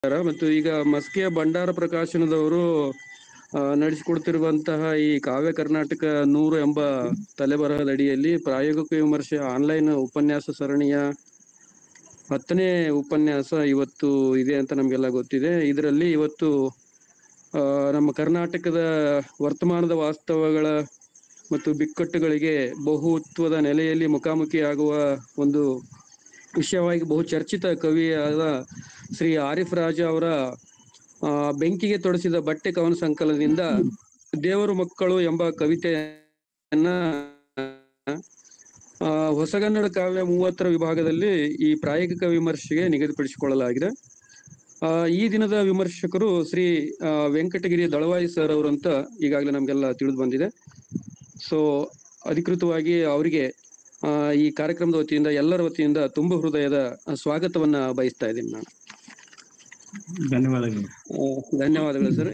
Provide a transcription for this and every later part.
ಮತ್ತು ಈಗ ಮಸ್ಕಿಯ ಭಂಡಾರ ಪ್ರಕಾಶನದವರು ನಡೆಸಿಕೊಡ್ತಿರುವಂತಹ ಈ ಕಾವ್ಯ ಕರ್ನಾಟಕ 100 ಎಂಬ ತಲೆಬರಹದ ಅಡಿಯಲ್ಲಿ ಪ್ರಾಯೋಗಿಕ ವಿಮರ್ಶೆ ಆನ್ಲೈನ್ ಉಪನ್ಯಾಸ ಸರಣಿಯ 10ನೇ ಉಪನ್ಯಾಸ ಇವತ್ತು ಇದೆ ಅಂತ ನಮ್ಗೆಲ್ಲ ಗೊತ್ತಿದೆ. ಇದರಲ್ಲಿ ಇವತ್ತು ನಮ್ಮ ಕರ್ನಾಟಕದ ವರ್ತಮಾನದ ವಾಸ್ತವಗಳ ಮತ್ತು ಬಿಕ್ಕಟ್ಟುಗಳಿಗೆ ಬಹುತ್ವದ ನೆಲೆಯಲ್ಲಿ ಮುಖಾಮುಖಿಯಾಗುವ ಒಂದು ವಿಷಯವಾಗಿ ಬಹು ಚರ್ಚಿತ ಕವಿಯಾದ ಶ್ರೀ ಆರಿಫ್ ರಾಜ ಅವರ ಬೆಂಕಿಗೆ ತೊಡಸಿದ ಬಟ್ಟೆ ಕವನ ಸಂಕಲನದಿಂದ ದೇವರು ಮಕ್ಕಳು ಎಂಬ ಕವಿತೆಯನ್ನ ಹೊಸಗನ್ನಡ ಕಾವ್ಯ 30ರ ವಿಭಾಗದಲ್ಲಿ ಈ ಪ್ರಾಯೋಗಿಕ ವಿಮರ್ಶೆಗೆ ನಿಗದಿಪಡಿಸಿಕೊಳ್ಳಲಾಗಿದೆ. ಈ ದಿನದ ವಿಮರ್ಶಕರು ಶ್ರೀ ವೆಂಕಟಗಿರಿ ದಳವಾಯಿ ಸರ್ ಅವರು ಅಂತ ಈಗಾಗಲೇ ನಮ್ಗೆಲ್ಲ ತಿಳಿದು ಬಂದಿದೆ. ಸೊ ಅಧಿಕೃತವಾಗಿ ಅವರಿಗೆ ಈ ಕಾರ್ಯಕ್ರಮದ ವತಿಯಿಂದ ಎಲ್ಲರ ವತಿಯಿಂದ ತುಂಬ ಹೃದಯದ ಸ್ವಾಗತವನ್ನ ಬಯಸ್ತಾ ಇದ್ದೀನಿ ನಾನು. ಧನ್ಯವಾದಗಳು ಸರ್.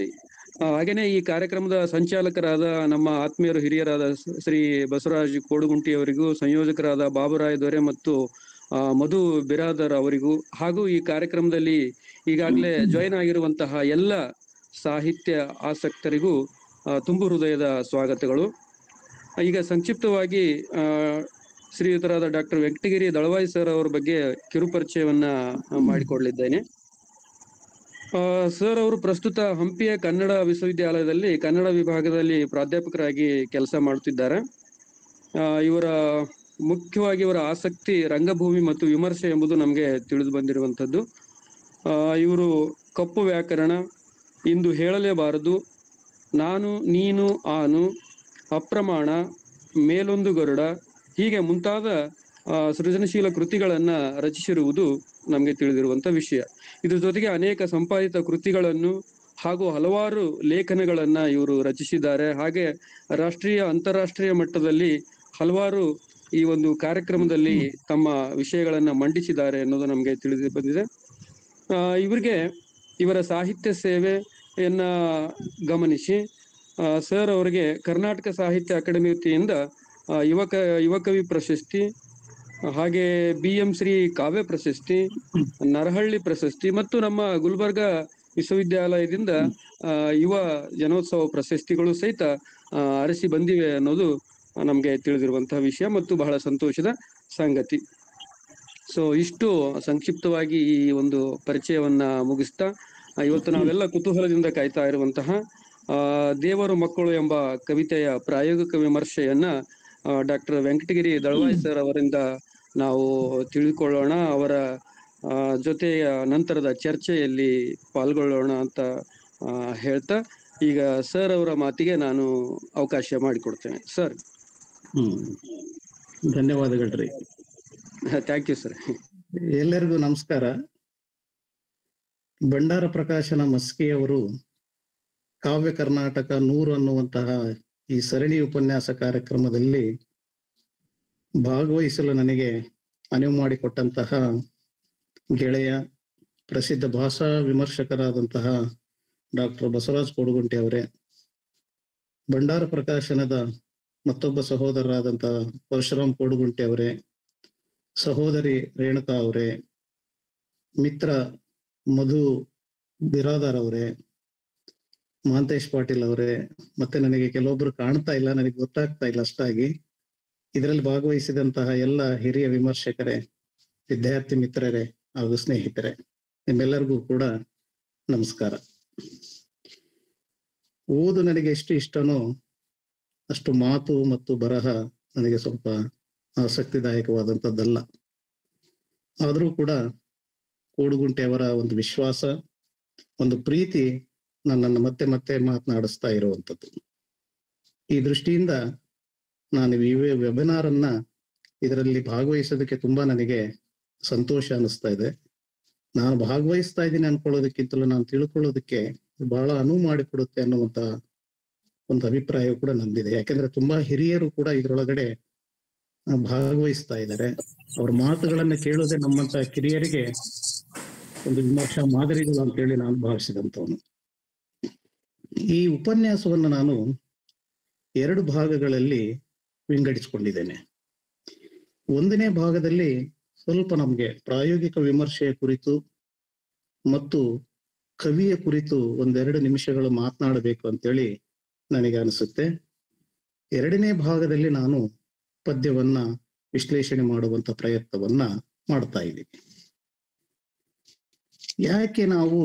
ಹಾಗೇನೆ ಈ ಕಾರ್ಯಕ್ರಮದ ಸಂಚಾಲಕರಾದ ನಮ್ಮ ಆತ್ಮೀಯರು ಹಿರಿಯರಾದ ಶ್ರೀ ಬಸವರಾಜ್ ಕೋಡುಗುಂಟಿ ಅವರಿಗೂ, ಸಂಯೋಜಕರಾದ ಬಾಬುರಾಯ ದೊರೆ ಮತ್ತು ಮಧು ಬಿರಾದರ್ ಅವರಿಗೂ, ಹಾಗೂ ಈ ಕಾರ್ಯಕ್ರಮದಲ್ಲಿ ಈಗಾಗಲೇ ಜಾಯಿನ್ ಆಗಿರುವಂತಹ ಎಲ್ಲ ಸಾಹಿತ್ಯ ಆಸಕ್ತರಿಗೂ ತುಂಬು ಹೃದಯದ ಸ್ವಾಗತಗಳು. ಈಗ ಸಂಕ್ಷಿಪ್ತವಾಗಿ ಶ್ರೀಯುತರಾದ ಡಾಕ್ಟರ್ ವೆಂಕಟಗಿರಿ ದಳವಾಯಿ ಸರ್ ಅವರ ಬಗ್ಗೆ ಕಿರುಪರಿಚಯವನ್ನ ಮಾಡಿಕೊಡ್ಲಿದ್ದೇನೆ. ಸರ್ ಅವರು ಪ್ರಸ್ತುತ ಹಂಪಿಯ ಕನ್ನಡ ವಿಶ್ವವಿದ್ಯಾಲಯದಲ್ಲಿ ಕನ್ನಡ ವಿಭಾಗದಲ್ಲಿ ಪ್ರಾಧ್ಯಾಪಕರಾಗಿ ಕೆಲಸ ಮಾಡುತ್ತಿದ್ದಾರೆ. ಮುಖ್ಯವಾಗಿ ಇವರ ಆಸಕ್ತಿ ರಂಗಭೂಮಿ ಮತ್ತು ವಿಮರ್ಶೆ ಎಂಬುದು ನಮಗೆ ತಿಳಿದು ಬಂದಿರುವಂಥದ್ದು. ಇವರು ಕಪ್ಪು ವ್ಯಾಕರಣ, ಇಂದು ಹೇಳಲೇಬಾರದು, ನಾನು ನೀನು ಆನು, ಅಪ್ರಮಾಣ, ಮೇಲೊಂದು ಗರುಡ ಹೀಗೆ ಮುಂತಾದ ಸೃಜನಶೀಲ ಕೃತಿಗಳನ್ನ ರಚಿಸಿರುವುದು ನಮಗೆ ತಿಳಿದಿರುವಂತ ವಿಷಯ. ಇದ್ರ ಜೊತೆಗೆ ಅನೇಕ ಸಂಪಾದಿತ ಕೃತಿಗಳನ್ನು ಹಾಗೂ ಹಲವಾರು ಲೇಖನಗಳನ್ನ ಇವರು ರಚಿಸಿದ್ದಾರೆ. ಹಾಗೆ ರಾಷ್ಟ್ರೀಯ ಅಂತಾರಾಷ್ಟ್ರೀಯ ಮಟ್ಟದಲ್ಲಿ ಹಲವಾರು ಈ ಒಂದು ಕಾರ್ಯಕ್ರಮದಲ್ಲಿ ತಮ್ಮ ವಿಷಯಗಳನ್ನ ಮಂಡಿಸಿದ್ದಾರೆ ಅನ್ನೋದು ನಮಗೆ ತಿಳಿದು ಬಂದಿದೆ. ಇವರ ಸಾಹಿತ್ಯ ಸೇವೆಯನ್ನ ಗಮನಿಸಿ ಸರ್ ಅವರಿಗೆ ಕರ್ನಾಟಕ ಸಾಹಿತ್ಯ ಅಕಾಡೆಮಿ ವತಿಯಿಂದ ಯುವಕವಿ ಪ್ರಶಸ್ತಿ, ಹಾಗೆ BM ಶ್ರೀ ಕಾವ್ಯ ಪ್ರಶಸ್ತಿ, ನರಹಳ್ಳಿ ಪ್ರಶಸ್ತಿ ಮತ್ತು ನಮ್ಮ ಗುಲ್ಬರ್ಗ ವಿಶ್ವವಿದ್ಯಾಲಯದಿಂದ ಯುವ ಜನೋತ್ಸವ ಪ್ರಶಸ್ತಿಗಳು ಸಹಿತ ಅರಸಿ ಬಂದಿವೆ ಅನ್ನೋದು ನಮ್ಗೆ ತಿಳಿದಿರುವಂತಹ ವಿಷಯ ಮತ್ತು ಬಹಳ ಸಂತೋಷದ ಸಂಗತಿ. ಸೊ ಇಷ್ಟು ಸಂಕ್ಷಿಪ್ತವಾಗಿ ಈ ಒಂದು ಪರಿಚಯವನ್ನ ಮುಗಿಸ್ತಾ ಇವತ್ತು ನಾವೆಲ್ಲ ಕುತೂಹಲದಿಂದ ಕಾಯ್ತಾ ಇರುವಂತಹ ದೇವರು ಮಕ್ಕಳು ಎಂಬ ಕವಿತೆಯ ಪ್ರಾಯೋಗಿಕ ವಿಮರ್ಶೆಯನ್ನ ಡಾಕ್ಟರ್ ವೆಂಕಟಗಿರಿ ದಳವಾಯಿ ಸರ್ ಅವರಿಂದ ನಾವು ತಿಳಿದುಕೊಳ್ಳೋಣ. ಅವರ ಜೊತೆಯ ನಂತರದ ಚರ್ಚೆಯಲ್ಲಿ ಪಾಲ್ಗೊಳ್ಳೋಣ ಅಂತ ಹೇಳ್ತಾ ಈಗ ಸರ್ ಅವರ ಮಾತಿಗೆ ನಾನು ಅವಕಾಶ ಮಾಡಿಕೊಡ್ತೇನೆ. ಸರ್. ಧನ್ಯವಾದಗಳ್ರಿ. Thank you sir. ಎಲ್ಲರಿಗೂ ನಮಸ್ಕಾರ. ಭಂಡಾರ ಪ್ರಕಾಶನ ಮಸ್ಕಿಯವರು ಕಾವ್ಯ ಕರ್ನಾಟಕ 100 ಅನ್ನುವಂತಹ ಈ ಸರಣಿ ಉಪನ್ಯಾಸ ಕಾರ್ಯಕ್ರಮದಲ್ಲಿ ಭಾಗವಹಿಸಲು ನನಗೆ ಅನುವು ಮಾಡಿಕೊಟ್ಟಂತಹ ಗೆಳೆಯ, ಪ್ರಸಿದ್ಧ ಭಾಷಾ ವಿಮರ್ಶಕರಾದಂತಹ ಡಾಕ್ಟರ್ ಬಸವರಾಜ್ ಕೋಡುಗುಂಟಿ ಅವರೇ, ಭಂಡಾರ ಪ್ರಕಾಶನದ ಮತ್ತೊಬ್ಬ ಸಹೋದರರಾದಂತಹ ಪರಶುರಾಮ್ ಕೋಡುಗುಂಟಿ ಅವರೇ, ಸಹೋದರಿ ರೇಣುಕಾ ಅವರೇ, ಮಿತ್ರ ಮಧು ಬಿರಾದಾರ್ ಅವರೇ, ಮಹಾಂತೇಶ್ ಪಾಟೀಲ್ ಅವರೇ, ಮತ್ತೆ ನನಗೆ ಕೆಲವೊಬ್ರು ಕಾಣ್ತಾ ಇಲ್ಲ, ನನಗೆ ಗೊತ್ತಾಗ್ತಾ ಇಲ್ಲ ಅಷ್ಟಾಗಿ. ಇದರಲ್ಲಿ ಭಾಗವಹಿಸಿದಂತಹ ಎಲ್ಲ ಹಿರಿಯ ವಿಮರ್ಶಕರೇ, ವಿದ್ಯಾರ್ಥಿ ಮಿತ್ರರೇ ಹಾಗೂ ಸ್ನೇಹಿತರೆ, ನಿಮ್ಮೆಲ್ಲರಿಗೂ ಕೂಡ ನಮಸ್ಕಾರ. ಓದು ನನಗೆ ಎಷ್ಟು ಇಷ್ಟನೋ ಅಷ್ಟು ಮಾತು ಮತ್ತು ಬರಹ ನನಗೆ ಸ್ವಲ್ಪ ಆಸಕ್ತಿದಾಯಕವಾದಂಥದ್ದಲ್ಲ. ಆದರೂ ಕೂಡ ಕೋಡುಗುಂಟೆ ಅವರ ಒಂದು ವಿಶ್ವಾಸ, ಒಂದು ಪ್ರೀತಿ ನನ್ನನ್ನು ಮತ್ತೆ ಮತ್ತೆ ಮಾತನಾಡಿಸ್ತಾ ಇರುವಂಥದ್ದು. ಈ ದೃಷ್ಟಿಯಿಂದ ನಾನು ಈ ವೆಬಿನಾರ್ ಅನ್ನ ಇದರಲ್ಲಿ ಭಾಗವಹಿಸೋದಕ್ಕೆ ತುಂಬಾ ನನಗೆ ಸಂತೋಷ ಅನಿಸ್ತಾ ಇದೆ. ನಾನು ಭಾಗವಹಿಸ್ತಾ ಇದ್ದೀನಿ ಅನ್ಕೊಳ್ಳೋದಕ್ಕಿಂತಲೂ ನಾನು ತಿಳ್ಕೊಳ್ಳೋದಕ್ಕೆ ಬಹಳ ಅನುವು ಮಾಡಿಕೊಡುತ್ತೆ ಅನ್ನುವಂತ ಒಂದು ಅಭಿಪ್ರಾಯ ಕೂಡ ನಂದಿದೆ. ಯಾಕೆಂದ್ರೆ ತುಂಬಾ ಹಿರಿಯರು ಕೂಡ ಇದ್ರೊಳಗಡೆ ಭಾಗವಹಿಸ್ತಾ ಇದ್ದಾರೆ. ಅವ್ರ ಮಾತುಗಳನ್ನ ಕೇಳೋದೇ ನಮ್ಮಂತ ಕಿರಿಯರಿಗೆ ಒಂದು ವಿಮರ್ಶಾ ಮಾದರಿಗಳು ಅಂತೇಳಿ ನಾನು ಭಾವಿಸಿದಂಥವನು. ಈ ಉಪನ್ಯಾಸವನ್ನು ನಾನು 2 ಭಾಗಗಳಲ್ಲಿ ವಿಂಗಡಿಸಿಕೊಂಡಿದ್ದೇನೆ. 1ನೇ ಭಾಗದಲ್ಲಿ ಸ್ವಲ್ಪ ನಮ್ಗೆ ಪ್ರಾಯೋಗಿಕ ವಿಮರ್ಶೆಯ ಕುರಿತು ಮತ್ತು ಕವಿಯ ಕುರಿತು ಒಂದೆರಡು ನಿಮಿಷಗಳು ಮಾತನಾಡಬೇಕು ಅಂತೇಳಿ ನನಗೆ ಅನಿಸುತ್ತೆ. ಎರಡನೇ ಭಾಗದಲ್ಲಿ ನಾನು ಪದ್ಯವನ್ನ ವಿಶ್ಲೇಷಣೆ ಮಾಡುವಂತ ಪ್ರಯತ್ನವನ್ನ ಮಾಡ್ತಾ ಇದ್ದೀನಿ. ಯಾಕೆ ನಾವು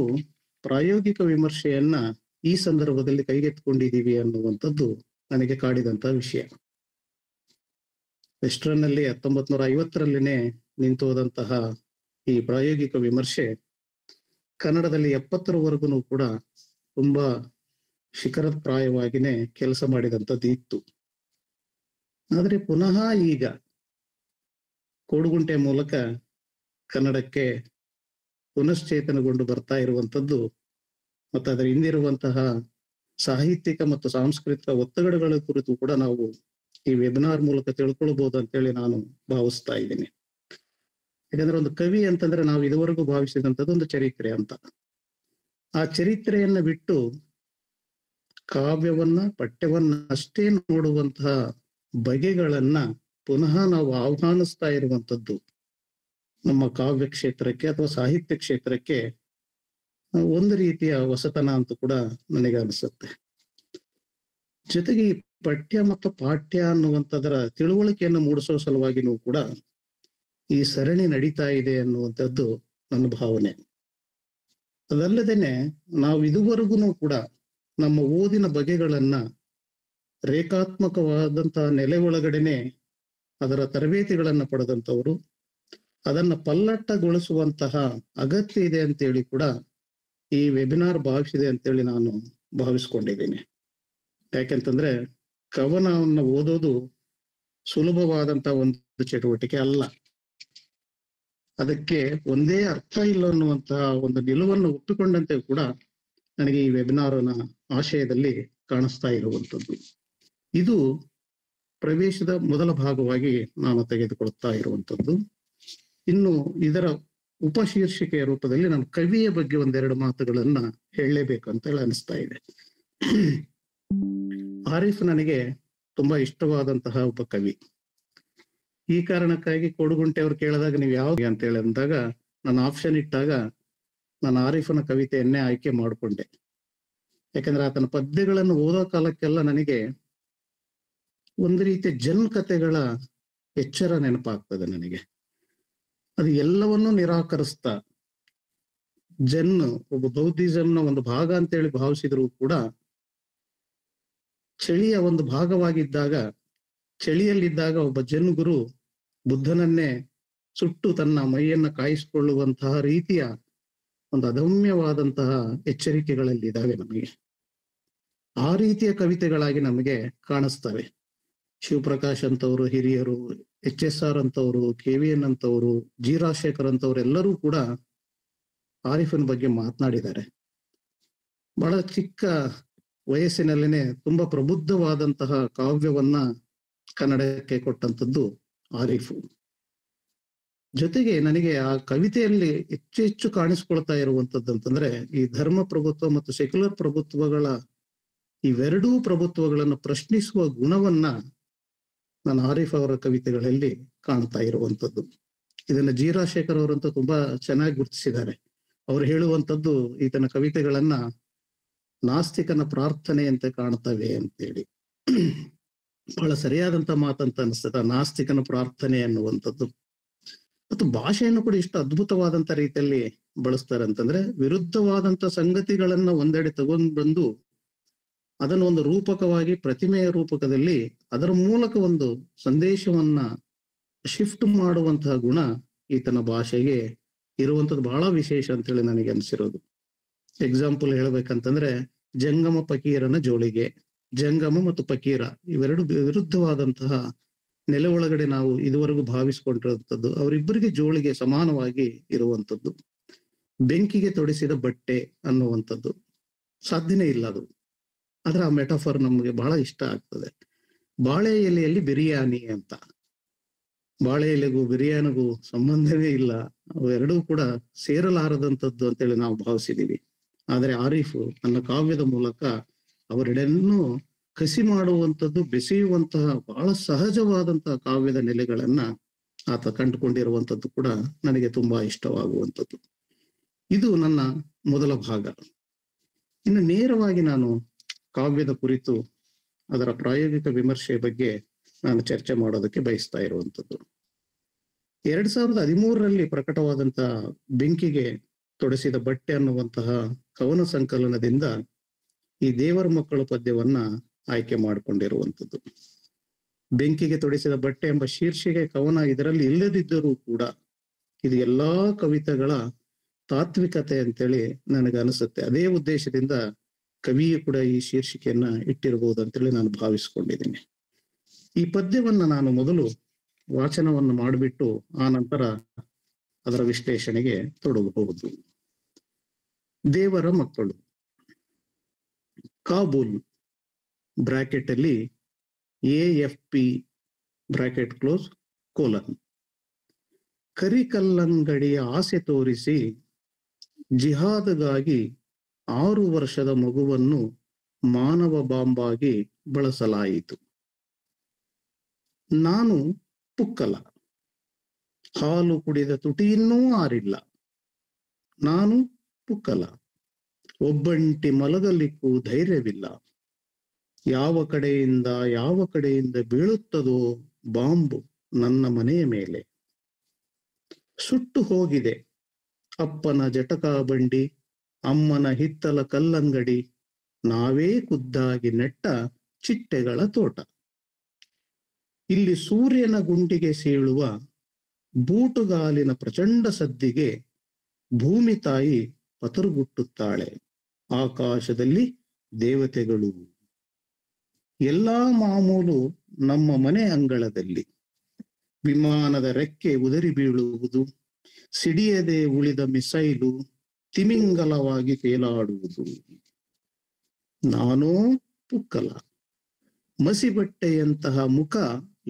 ಪ್ರಾಯೋಗಿಕ ವಿಮರ್ಶೆಯನ್ನ ಈ ಸಂದರ್ಭದಲ್ಲಿ ಕೈಗೆತ್ತಿಕೊಂಡಿದ್ದೀವಿ ಅನ್ನುವಂಥದ್ದು ನನಗೆ ಕಾಡಿದಂತ ವಿಷಯ. ವೆಸ್ಟರ್ನ್ ಅಲ್ಲಿ 1950ರಲ್ಲಿನೇ ನಿಂತೋದಂತಹ ಈ ಪ್ರಾಯೋಗಿಕ ವಿಮರ್ಶೆ ಕನ್ನಡದಲ್ಲಿ 70ರವರೆಗೂ ಕೂಡ ತುಂಬಾ ಶಿಖರಪ್ರಾಯವಾಗಿನೇ ಕೆಲಸ ಮಾಡಿದಂಥದ್ದು ಇತ್ತು. ಆದ್ರೆ ಪುನಃ ಈಗ ಕೋಡುಗುಂಟೆ ಮೂಲಕ ಕನ್ನಡಕ್ಕೆ ಪುನಶ್ಚೇತನಗೊಂಡು ಬರ್ತಾ ಇರುವಂಥದ್ದು ಮತ್ತು ಅದರ ಹಿಂದಿರುವಂತಹ ಸಾಹಿತ್ಯಿಕ ಮತ್ತು ಸಾಂಸ್ಕೃತಿಕ ಒತ್ತಡಗಳ ಕುರಿತು ಕೂಡ ನಾವು ಈ ವೆಬಿನಾರ್ ಮೂಲಕ ತಿಳ್ಕೊಳ್ಬಹುದು ಅಂತೇಳಿ ನಾನು ಭಾವಿಸ್ತಾ ಇದ್ದೀನಿ. ಯಾಕಂದ್ರೆ ಒಂದು ಕವಿ ಅಂತಂದ್ರೆ ನಾವು ಇದುವರೆಗೂ ಭಾವಿಸಿದಂಥದ್ದು ಒಂದು ಚರಿತ್ರೆ ಅಂತ. ಆ ಚರಿತ್ರೆಯನ್ನ ಬಿಟ್ಟು ಕಾವ್ಯವನ್ನ ಪಠ್ಯವನ್ನ ಅಷ್ಟೇ ನೋಡುವಂತಹ ಬಗೆಗಳನ್ನ ಪುನಃ ನಾವು ಆಹ್ವಾನಿಸ್ತಾ ಇರುವಂಥದ್ದು ನಮ್ಮ ಕಾವ್ಯ ಕ್ಷೇತ್ರಕ್ಕೆ ಅಥವಾ ಸಾಹಿತ್ಯ ಕ್ಷೇತ್ರಕ್ಕೆ ಒಂದು ರೀತಿಯ ಹೊಸತನ ಅಂತ ಕೂಡ ನನಗೆ ಅನಿಸುತ್ತೆ. ಜೊತೆಗೆ ಈ ಪಠ್ಯ ಮತ್ತು ಪಾಠ್ಯ ಅನ್ನುವಂಥದ್ರ ತಿಳುವಳಿಕೆಯನ್ನು ಮೂಡಿಸೋ ಸಲುವಾಗಿನೂ ಕೂಡ ಈ ಸರಣಿ ನಡೀತಾ ಇದೆ ಅನ್ನುವಂಥದ್ದು ನನ್ನ ಭಾವನೆ. ಅದಲ್ಲದೇನೆ ನಾವು ಇದುವರೆಗೂ ಕೂಡ ನಮ್ಮ ಓದಿನ ಬಗೆಗಳನ್ನ ರೇಖಾತ್ಮಕವಾದಂತಹ ನೆಲೆ ಒಳಗಡೆನೆ ಅದರ ತರಬೇತಿಗಳನ್ನ ಪಡೆದಂಥವರು, ಅದನ್ನ ಪಲ್ಲಟಗೊಳಿಸುವಂತಹ ಅಗತ್ಯ ಇದೆ ಅಂತೇಳಿ ಕೂಡ ಈ ವೆಬಿನಾರ್ ಭಾವಿಸಿದೆ ಅಂತೇಳಿ ನಾನು ಭಾವಿಸ್ಕೊಂಡಿದ್ದೀನಿ. ಯಾಕೆಂತಂದ್ರೆ ಕವನವನ್ನು ಓದೋದು ಸುಲಭವಾದಂತಹ ಒಂದು ಚಟುವಟಿಕೆ ಅಲ್ಲ. ಅದಕ್ಕೆ ಒಂದೇ ಅರ್ಥ ಇಲ್ಲ ಅನ್ನುವಂತಹ ಒಂದು ನಿಲುವನ್ನು ಒಪ್ಪಿಕೊಂಡಂತೆ ಕೂಡ ನನಗೆ ಈ ವೆಬಿನಾರ್ನ ಆಶಯದಲ್ಲಿ ಕಾಣಿಸ್ತಾ ಇರುವಂಥದ್ದು. ಇದು ಪ್ರವೇಶದ ಮೊದಲ ಭಾಗವಾಗಿ ನಾನು ತೆಗೆದುಕೊಳ್ತಾ ಇರುವಂಥದ್ದು. ಇನ್ನು ಇದರ ಉಪಶೀರ್ಷಿಕೆಯ ರೂಪದಲ್ಲಿ ನಾನು ಕವಿಯ ಬಗ್ಗೆ ಒಂದೆರಡು ಮಾತುಗಳನ್ನ ಹೇಳಲೇಬೇಕು ಅಂತ ಹೇಳಿ ಅನಿಸ್ತಾ ಇದೆ. ಆರಿಫ್ ನನಗೆ ತುಂಬಾ ಇಷ್ಟವಾದಂತಹ ಒಬ್ಬ ಕವಿ. ಈ ಕಾರಣಕ್ಕಾಗಿ ಕೊಡುಗುಂಟೆ ಅವ್ರು ಕೇಳಿದಾಗ ನೀವು ಯಾವ ಅಂತ ಹೇಳಿ ಅಂದಾಗ ನಾನು ಆಪ್ಷನ್ ಇಟ್ಟಾಗ ನಾನು ಆರಿಫನ ಕವಿತೆಯನ್ನೇ ಆಯ್ಕೆ ಮಾಡಿಕೊಂಡೆ. ಯಾಕಂದ್ರೆ ಆತನ ಪದ್ಯಗಳನ್ನು ಓದೋ ಕಾಲಕ್ಕೆಲ್ಲ ನನಗೆ ಒಂದು ರೀತಿಯ ಕಥೆಗಳ ಎಚ್ಚರ ನೆನಪಾಗ್ತದೆ ನನಗೆ. ಅದು ಎಲ್ಲವನ್ನೂ ನಿರಾಕರಿಸ್ತಾ ಒಬ್ಬ ಬೌದ್ಧಿಸಂನ ಒಂದು ಭಾಗ ಅಂತೇಳಿ ಭಾವಿಸಿದ್ರು ಕೂಡ ಚಳಿಯ ಒಂದು ಭಾಗವಾಗಿದ್ದಾಗ, ಚಳಿಯಲ್ಲಿದ್ದಾಗ ಒಬ್ಬ ಗುರು ಬುದ್ಧನನ್ನೇ ಸುಟ್ಟು ತನ್ನ ಮೈಯನ್ನ ಕಾಯಿಸಿಕೊಳ್ಳುವಂತಹ ರೀತಿಯ ಒಂದು ಅದಮ್ಯವಾದಂತಹ ಎಚ್ಚರಿಕೆಗಳಲ್ಲಿದ್ದಾವೆ ನಮಗೆ. ಆ ರೀತಿಯ ಕವಿತೆಗಳಾಗಿ ನಮಗೆ ಕಾಣಿಸ್ತವೆ. ಶಿವಪ್ರಕಾಶ್ ಅಂತವರು ಹಿರಿಯರು, HSR ಅಂತವರು, KVN ಅಂತವರು, ಜಿ ರಾಜಶೇಖರ್ ಅಂತವ್ರು ಎಲ್ಲರೂ ಕೂಡ ಆರಿಫನ್ ಬಗ್ಗೆ ಮಾತನಾಡಿದ್ದಾರೆ. ಬಹಳ ಚಿಕ್ಕ ವಯಸ್ಸಿನಲ್ಲೇನೆ ತುಂಬಾ ಪ್ರಬುದ್ಧವಾದಂತಹ ಕಾವ್ಯವನ್ನ ಕನ್ನಡಕ್ಕೆ ಕೊಟ್ಟಂಥದ್ದು ಆರಿಫು. ಜೊತೆಗೆ ನನಗೆ ಆ ಕವಿತೆಯಲ್ಲಿ ಹೆಚ್ಚು ಹೆಚ್ಚು ಕಾಣಿಸ್ಕೊಳ್ತಾ ಇರುವಂತದ್ದು ಅಂತಂದ್ರೆ ಈ ಧರ್ಮ ಪ್ರಭುತ್ವ ಮತ್ತು ಸೆಕ್ಯುಲರ್ ಪ್ರಭುತ್ವಗಳ ಇವೆರಡೂ ಪ್ರಭುತ್ವಗಳನ್ನು ಪ್ರಶ್ನಿಸುವ ಗುಣವನ್ನ ನಾನು ಆರಿಫ್ ಅವರ ಕವಿತೆಗಳಲ್ಲಿ ಕಾಣ್ತಾ ಇರುವಂತದ್ದು. ಇದನ್ನ ಜಿ ರಾಜಶೇಖರ್ ಅವರಂತೂ ತುಂಬಾ ಚೆನ್ನಾಗಿ ಗುರುತಿಸಿದ್ದಾರೆ. ಅವ್ರು ಹೇಳುವಂಥದ್ದು ಈತನ ಕವಿತೆಗಳನ್ನ ನಾಸ್ತಿಕನ ಪ್ರಾರ್ಥನೆಯಂತೆ ಕಾಣ್ತವೆ ಅಂತೇಳಿ. ಬಹಳ ಸರಿಯಾದಂತ ಮಾತಂತ ಅನಿಸ್ತದ ನಾಸ್ತಿಕನ ಪ್ರಾರ್ಥನೆ ಅನ್ನುವಂಥದ್ದು. ಮತ್ತು ಭಾಷೆಯನ್ನು ಕೂಡ ಇಷ್ಟು ಅದ್ಭುತವಾದಂತ ರೀತಿಯಲ್ಲಿ ಬಳಸ್ತಾರೆ ಅಂತಂದ್ರೆ ವಿರುದ್ಧವಾದಂತ ಸಂಗತಿಗಳನ್ನ ಒಂದೆಡೆ ತಗೊಂಡು ಬಂದು ಅದನ್ನು ಒಂದು ರೂಪಕವಾಗಿ ಪ್ರತಿಮೆಯ ರೂಪಕದಲ್ಲಿ ಅದರ ಮೂಲಕ ಒಂದು ಸಂದೇಶವನ್ನ ಶಿಫ್ಟ್ ಮಾಡುವಂತಹ ಗುಣ ಈತನ ಭಾಷೆಗೆ ಇರುವಂತದ್ದು ಬಹಳ ವಿಶೇಷ ಅಂತೇಳಿ ನನಗೆ ಅನಿಸಿರೋದು. ಎಕ್ಸಾಂಪಲ್ ಹೇಳ್ಬೇಕಂತಂದ್ರೆ ಜಂಗಮ ಫಕೀರನ ಜೋಳಿಗೆ, ಜಂಗಮ ಮತ್ತು ಫಕೀರ ಇವೆರಡು ವಿರುದ್ಧವಾದಂತಹ ನೆಲೆ ಒಳಗಡೆ ನಾವು ಇದುವರೆಗೂ ಭಾವಿಸ್ಕೊಂಡಿರುವಂಥದ್ದು. ಅವರಿಬ್ಬರಿಗೆ ಜೋಳಿಗೆ ಸಮಾನವಾಗಿ ಇರುವಂಥದ್ದು. ಬೆಂಕಿಗೆ ತೊಡಿಸಿದ ಬಟ್ಟೆ ಅನ್ನುವಂಥದ್ದು ಸಾಧ್ಯನೇ ಇಲ್ಲ ಅದು. ಆದ್ರೆ ಆ ಮೆಟಾಫರ್ ನಮಗೆ ಬಹಳ ಇಷ್ಟ ಆಗ್ತದೆ. ಬಾಳೆ ಎಲೆಯಲ್ಲಿ ಬಿರಿಯಾನಿ ಅಂತ. ಬಾಳೆ ಎಲೆಗೂ ಬಿರಿಯಾನಿಗೂ ಸಂಬಂಧವೇ ಇಲ್ಲ, ಅವೆರಡೂ ಕೂಡ ಸೇರಲಾರದಂಥದ್ದು ಅಂತೇಳಿ ನಾವು ಭಾವಿಸಿದೀವಿ. ಆದ್ರೆ ಆರಿಫ್ ತನ್ನ ಕಾವ್ಯದ ಮೂಲಕ ಅವರೆಡೆನ್ನೂ ಕಸಿ ಮಾಡುವಂಥದ್ದು, ಬೆಸೆಯುವಂತಹ ಬಹಳ ಸಹಜವಾದಂತಹ ಕಾವ್ಯದ ನೆಲೆಗಳನ್ನ ಆತ ಕಂಡುಕೊಂಡಿರುವಂಥದ್ದು ಕೂಡ ನನಗೆ ತುಂಬಾ ಇಷ್ಟವಾಗುವಂಥದ್ದು. ಇದು ನನ್ನ ಮೊದಲ ಭಾಗ. ಇನ್ನು ನೇರವಾಗಿ ನಾನು ಕಾವ್ಯದ ಕುರಿತು ಅದರ ಪ್ರಾಯೋಗಿಕ ವಿಮರ್ಶೆ ಬಗ್ಗೆ ನಾನು ಚರ್ಚೆ ಮಾಡೋದಕ್ಕೆ ಬಯಸ್ತಾ ಇರುವಂಥದ್ದು. 2013ರಲ್ಲಿ ಪ್ರಕಟವಾದಂತಹ ಬೆಂಕಿಗೆ ತೊಡಸಿದ ಬಟ್ಟೆ ಅನ್ನುವಂತಹ ಕವನ ಸಂಕಲನದಿಂದ ಈ ದೇವರ ಮಕ್ಕಳು ಪದ್ಯವನ್ನ ಆಯ್ಕೆ ಮಾಡಿಕೊಂಡಿರುವಂಥದ್ದು. ಬೆಂಕಿಗೆ ತೊಡಿಸಿದ ಬಟ್ಟೆ ಎಂಬ ಶೀರ್ಷಿಕೆ ಕವನ ಇದರಲ್ಲಿ ಇಲ್ಲದಿದ್ದರೂ ಕೂಡ ಇದು ಎಲ್ಲಾ ಕವಿತೆಗಳ ತಾತ್ವಿಕತೆ ಅಂತೇಳಿ ನನಗೆ ಅನಿಸುತ್ತೆ. ಅದೇ ಉದ್ದೇಶದಿಂದ ಕವಿಯು ಕೂಡ ಈ ಶೀರ್ಷಿಕೆಯನ್ನ ಇಟ್ಟಿರಬಹುದು ಅಂತೇಳಿ ನಾನು ಭಾವಿಸ್ಕೊಂಡಿದ್ದೀನಿ. ಈ ಪದ್ಯವನ್ನ ನಾನು ಮೊದಲು ವಾಚನವನ್ನು ಮಾಡಿಬಿಟ್ಟು ಆ ನಂತರ ಅದರ ವಿಶ್ಲೇಷಣೆಗೆ ತೊಡಗಬಹುದು. ದೇವರ ಮಕ್ಕಳು. ಕಾಬೂಲ್ ಬ್ರಾಕೆಟ್ ಅಲ್ಲಿ AFP ಬ್ರಾಕೆಟ್ ಕ್ಲೋಸ್ ಕೋಲನ್. ಕರಿಕಲ್ಲಂಗಡಿಯ ಆಸೆ ತೋರಿಸಿ ಜಿಹಾದ್ಗಾಗಿ 6 ವರ್ಷದ ಮಗುವನ್ನು ಮಾನವ ಬಾಂಬಾಗಿ ಬಳಸಲಾಯಿತು. ನಾನು ಪುಕ್ಕಲ, ಹಾಲು ಕುಡಿದ ತುಟಿಯಿನ್ನೂ ಆರಿಲ್ಲ. ನಾನು ಪುಕ್ಕಲ, ಒಬ್ಬಂಟಿ ಮಲಗಲಿಕ್ಕೂ ಧೈರ್ಯವಿಲ್ಲ. ಯಾವ ಕಡೆಯಿಂದ ಬೀಳುತ್ತದೋ ಬಾಂಬು ನನ್ನ ಮನೆಯ ಮೇಲೆ. ಸುಟ್ಟು ಹೋಗಿದೆ ಅಪ್ಪನ ಜಟಕಾ ಬಂಡಿ, ಅಮ್ಮನ ಹಿತ್ತಲ ಕಲ್ಲಂಗಡಿ, ನಾವೇ ಖುದ್ದಾಗಿ ನೆಟ್ಟ ಚಿಟ್ಟೆಗಳ ತೋಟ. ಇಲ್ಲಿ ಸೂರ್ಯನ ಗುಂಡಿಗೆ ಸೀಳುವ ಬೂಟುಗಾಲಿನ ಪ್ರಚಂಡ ಸದ್ದಿಗೆ ಭೂಮಿ ತಾಯಿ ಪತರುಗುಟ್ಟುತ್ತಾಳೆ. ಆಕಾಶದಲ್ಲಿ ದೇವತೆಗಳು. ಎಲ್ಲಾ ಮಾಮೂಲು ನಮ್ಮ ಮನೆ ಅಂಗಳದಲ್ಲಿ. ವಿಮಾನದ ರೆಕ್ಕೆ ಉದರಿ ಬೀಳುವುದು, ಸಿಡಿಯದೆ ಉಳಿದ ಮಿಸೈಲು ತಿಮಿಂಗಲವಾಗಿ ತೇಲಾಡುವುದು. ನಾನೋ ಪುಕ್ಕಲ, ಮಸಿಬಟ್ಟೆಯಂತಹ ಮುಖ,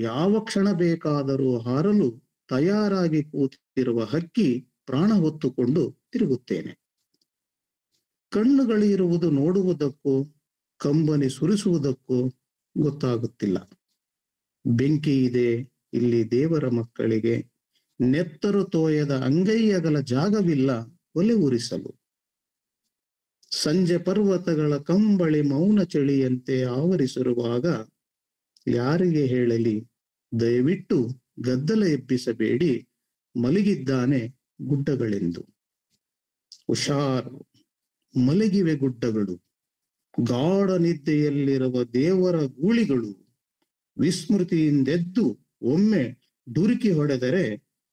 ಯಾವ ಕ್ಷಣ ಬೇಕಾದರೂ ಹಾರಲು ತಯಾರಾಗಿ ಕೂತಿರುವ ಹಕ್ಕಿ ಪ್ರಾಣ ಹೊತ್ತುಕೊಂಡು ತಿರುಗುತ್ತೇನೆ. ಕಣ್ಣುಗಳಿರುವುದು ನೋಡುವುದಕ್ಕೂ ಕಂಬನಿ ಸುರಿಸುವುದಕ್ಕೂ ಗೊತ್ತಾಗುತ್ತಿಲ್ಲ. ಬೆಂಕಿ ಇದೆ ಇಲ್ಲಿ ದೇವರ ಮಕ್ಕಳಿಗೆ, ನೆತ್ತರು ತೋಯದ ಅಂಗೈಯಗಲ ಜಾಗವಿಲ್ಲ ಒಲೆ ಉರಿಸಲು. ಸಂಜೆ ಪರ್ವತಗಳ ಕಂಬಳಿ ಮೌನ ಚಳಿಯಂತೆ ಆವರಿಸಿರುವಾಗ ಯಾರಿಗೆ ಹೇಳಲಿ, ದಯವಿಟ್ಟು ಗದ್ದಲ ಎಬ್ಬಿಸಬೇಡಿ, ಮಲಗಿದ್ದಾನೆ ಗುಡ್ಡಗಳೆಂದು. ಹುಷಾರು, ಮಲಗಿವೆ ಗುಡ್ಡಗಳು, ಗಾಢ ನಿದ್ದೆಯಲ್ಲಿರುವ ದೇವರ ಗೂಳಿಗಳು. ವಿಸ್ಮೃತಿಯಿಂದೆದ್ದು ಒಮ್ಮೆ ಡುರುಕಿ ಹೊಡೆದರೆ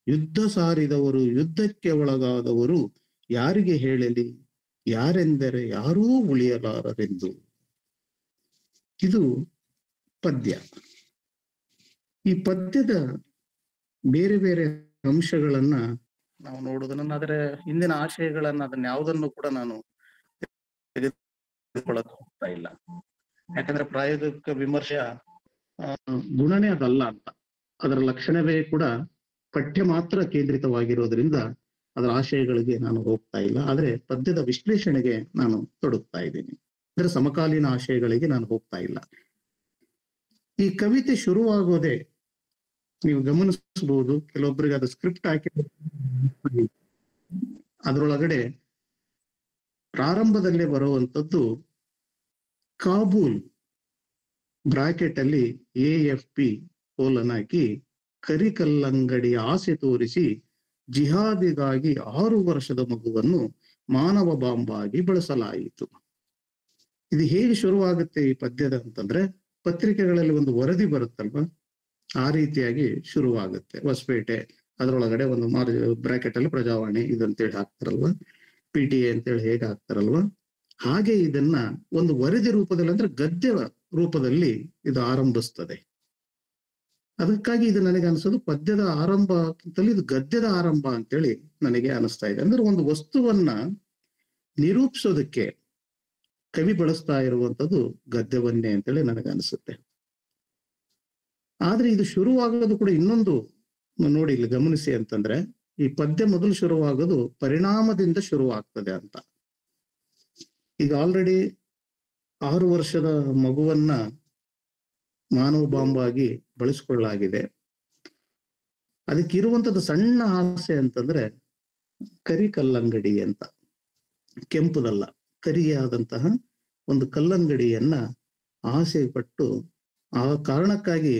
ಯುದ್ಧ ಸಾರಿದವರು, ಯುದ್ಧಕ್ಕೆ ಒಳಗಾದವರು ಯಾರಿಗೆ ಹೇಳಲಿ, ಯಾರೆಂದರೆ ಯಾರೂ ಉಳಿಯಲಾರರೆಂದು. ಇದು ಪದ್ಯ. ಈ ಪದ್ಯದ ಬೇರೆ ಬೇರೆ ಅಂಶಗಳನ್ನ ನಾವು ನೋಡುವುದು, ನನ್ನ ಅದರ ಹಿಂದಿನ ಆಶಯಗಳನ್ನ ಅದನ್ನ ಯಾವುದನ್ನು ಕೂಡ ನಾನು ತೆಗೆದುಕೊಳ್ಳಕ್ಕೆ ಹೋಗ್ತಾ ಇಲ್ಲ. ಯಾಕಂದ್ರೆ ಪ್ರಾಯೋಗಿಕ ವಿಮರ್ಶೆಯ ಗುಣನೇ ಅದಲ್ಲ ಅಂತ. ಅದರ ಲಕ್ಷಣವೇ ಕೂಡ ಪಠ್ಯ ಮಾತ್ರ ಕೇಂದ್ರಿತವಾಗಿರೋದ್ರಿಂದ ಅದರ ಆಶಯಗಳಿಗೆ ನಾನು ಹೋಗ್ತಾ ಇಲ್ಲ. ಆದ್ರೆ ಪದ್ಯದ ವಿಶ್ಲೇಷಣೆಗೆ ನಾನು ತೊಡಗ್ತಾ ಇದ್ದೀನಿ. ಅಂದ್ರೆ ಸಮಕಾಲೀನ ಆಶಯಗಳಿಗೆ ನಾನು ಹೋಗ್ತಾ ಇಲ್ಲ. ಈ ಕವಿತೆ ಶುರುವಾಗೋದೇ ನೀವು ಗಮನಿಸಬಹುದು, ಕೆಲವೊಬ್ಬರಿಗೆ ಅದು ಸ್ಕ್ರಿಪ್ಟ್ ಹಾಕಿ ಅದರೊಳಗಡೆ ಪ್ರಾರಂಭದಲ್ಲೇ ಬರುವಂತದ್ದು ಕಾಬೂಲ್ ಬ್ರಾಕೆಟ್ ಅಲ್ಲಿ AFP ಕೋಲನ್ ಹಾಕಿ ಕರಿಕಲ್ಲಂಗಡಿಯ ಆಸೆ ತೋರಿಸಿ ಜಿಹಾದಿಗಾಗಿ 6 ವರ್ಷದ ಮಗುವನ್ನು ಮಾನವ ಬಾಂಬಾಗಿ ಬಳಸಲಾಯಿತು. ಇದು ಹೇಗೆ ಶುರುವಾಗುತ್ತೆ ಈ ಪದ್ಯದ ಅಂತಂದ್ರೆ, ಪತ್ರಿಕೆಗಳಲ್ಲಿ ಒಂದು ವರದಿ ಬರುತ್ತಲ್ವಾ, ಆ ರೀತಿಯಾಗಿ ಶುರುವಾಗುತ್ತೆ. ಹೊಸಪೇಟೆ ಅದರೊಳಗಡೆ ಒಂದು ಬ್ರಾಕೆಟ್ ಅಲ್ಲಿ ಪ್ರಜಾವಾಣಿ ಇದಂತೇಳಿ ಹಾಕ್ತಾರಲ್ವ, PTA ಅಂತೇಳಿ ಹೇಗೆ ಹಾಕ್ತಾರಲ್ವ, ಹಾಗೆ ಇದನ್ನ ಒಂದು ವರದಿ ರೂಪದಲ್ಲಿ ಅಂದ್ರೆ ಗದ್ಯ ರೂಪದಲ್ಲಿ ಇದು ಆರಂಭಿಸ್ತದೆ. ಅದಕ್ಕಾಗಿ ಇದು ನನಗೆ ಅನಿಸೋದು ಪದ್ಯದ ಆರಂಭ ಅಂತಲ್ಲಿ ಇದು ಗದ್ಯದ ಆರಂಭ ಅಂತೇಳಿ ನನಗೆ ಅನಿಸ್ತಾ ಇದೆ. ಅಂದ್ರೆ ಒಂದು ವಸ್ತುವನ್ನ ನಿರೂಪಿಸೋದಕ್ಕೆ ಕವಿ ಬಳಸ್ತಾ ಇರುವಂತದ್ದು ಗದ್ಯವನ್ನೇ ಅಂತೇಳಿ ನನಗೆ ಅನಿಸುತ್ತೆ. ಆದ್ರೆ ಇದು ಶುರುವಾಗೋದು ಕೂಡ ಇನ್ನೊಂದು ನೋಡಿ ಇಲ್ಲಿ ಗಮನಿಸಿ ಅಂತಂದ್ರೆ, ಈ ಪದ್ಯ ಮೊದಲು ಶುರುವಾಗೋದು ಪರಿಣಾಮದಿಂದ ಶುರುವಾಗ್ತದೆ ಅಂತ. ಈಗ ಆಲ್ರೆಡಿ 6 ವರ್ಷದ ಮಗುವನ್ನ ಮಾನವ ಬಾಂಬಾಗಿ ಬಳಸಿಕೊಳ್ಳಲಾಗಿದೆ. ಅದಕ್ಕಿರುವಂತದ್ದು ಸಣ್ಣ ಆಸೆ ಅಂತಂದ್ರೆ ಕರಿಕಲ್ಲಂಗಡಿ ಅಂತ. ಕೆಂಪುದಲ್ಲ, ಕರಿಯಾದಂತಹ ಒಂದು ಕಲ್ಲಂಗಡಿಯನ್ನ ಆಸೆ ಪಟ್ಟು, ಆ ಕಾರಣಕ್ಕಾಗಿ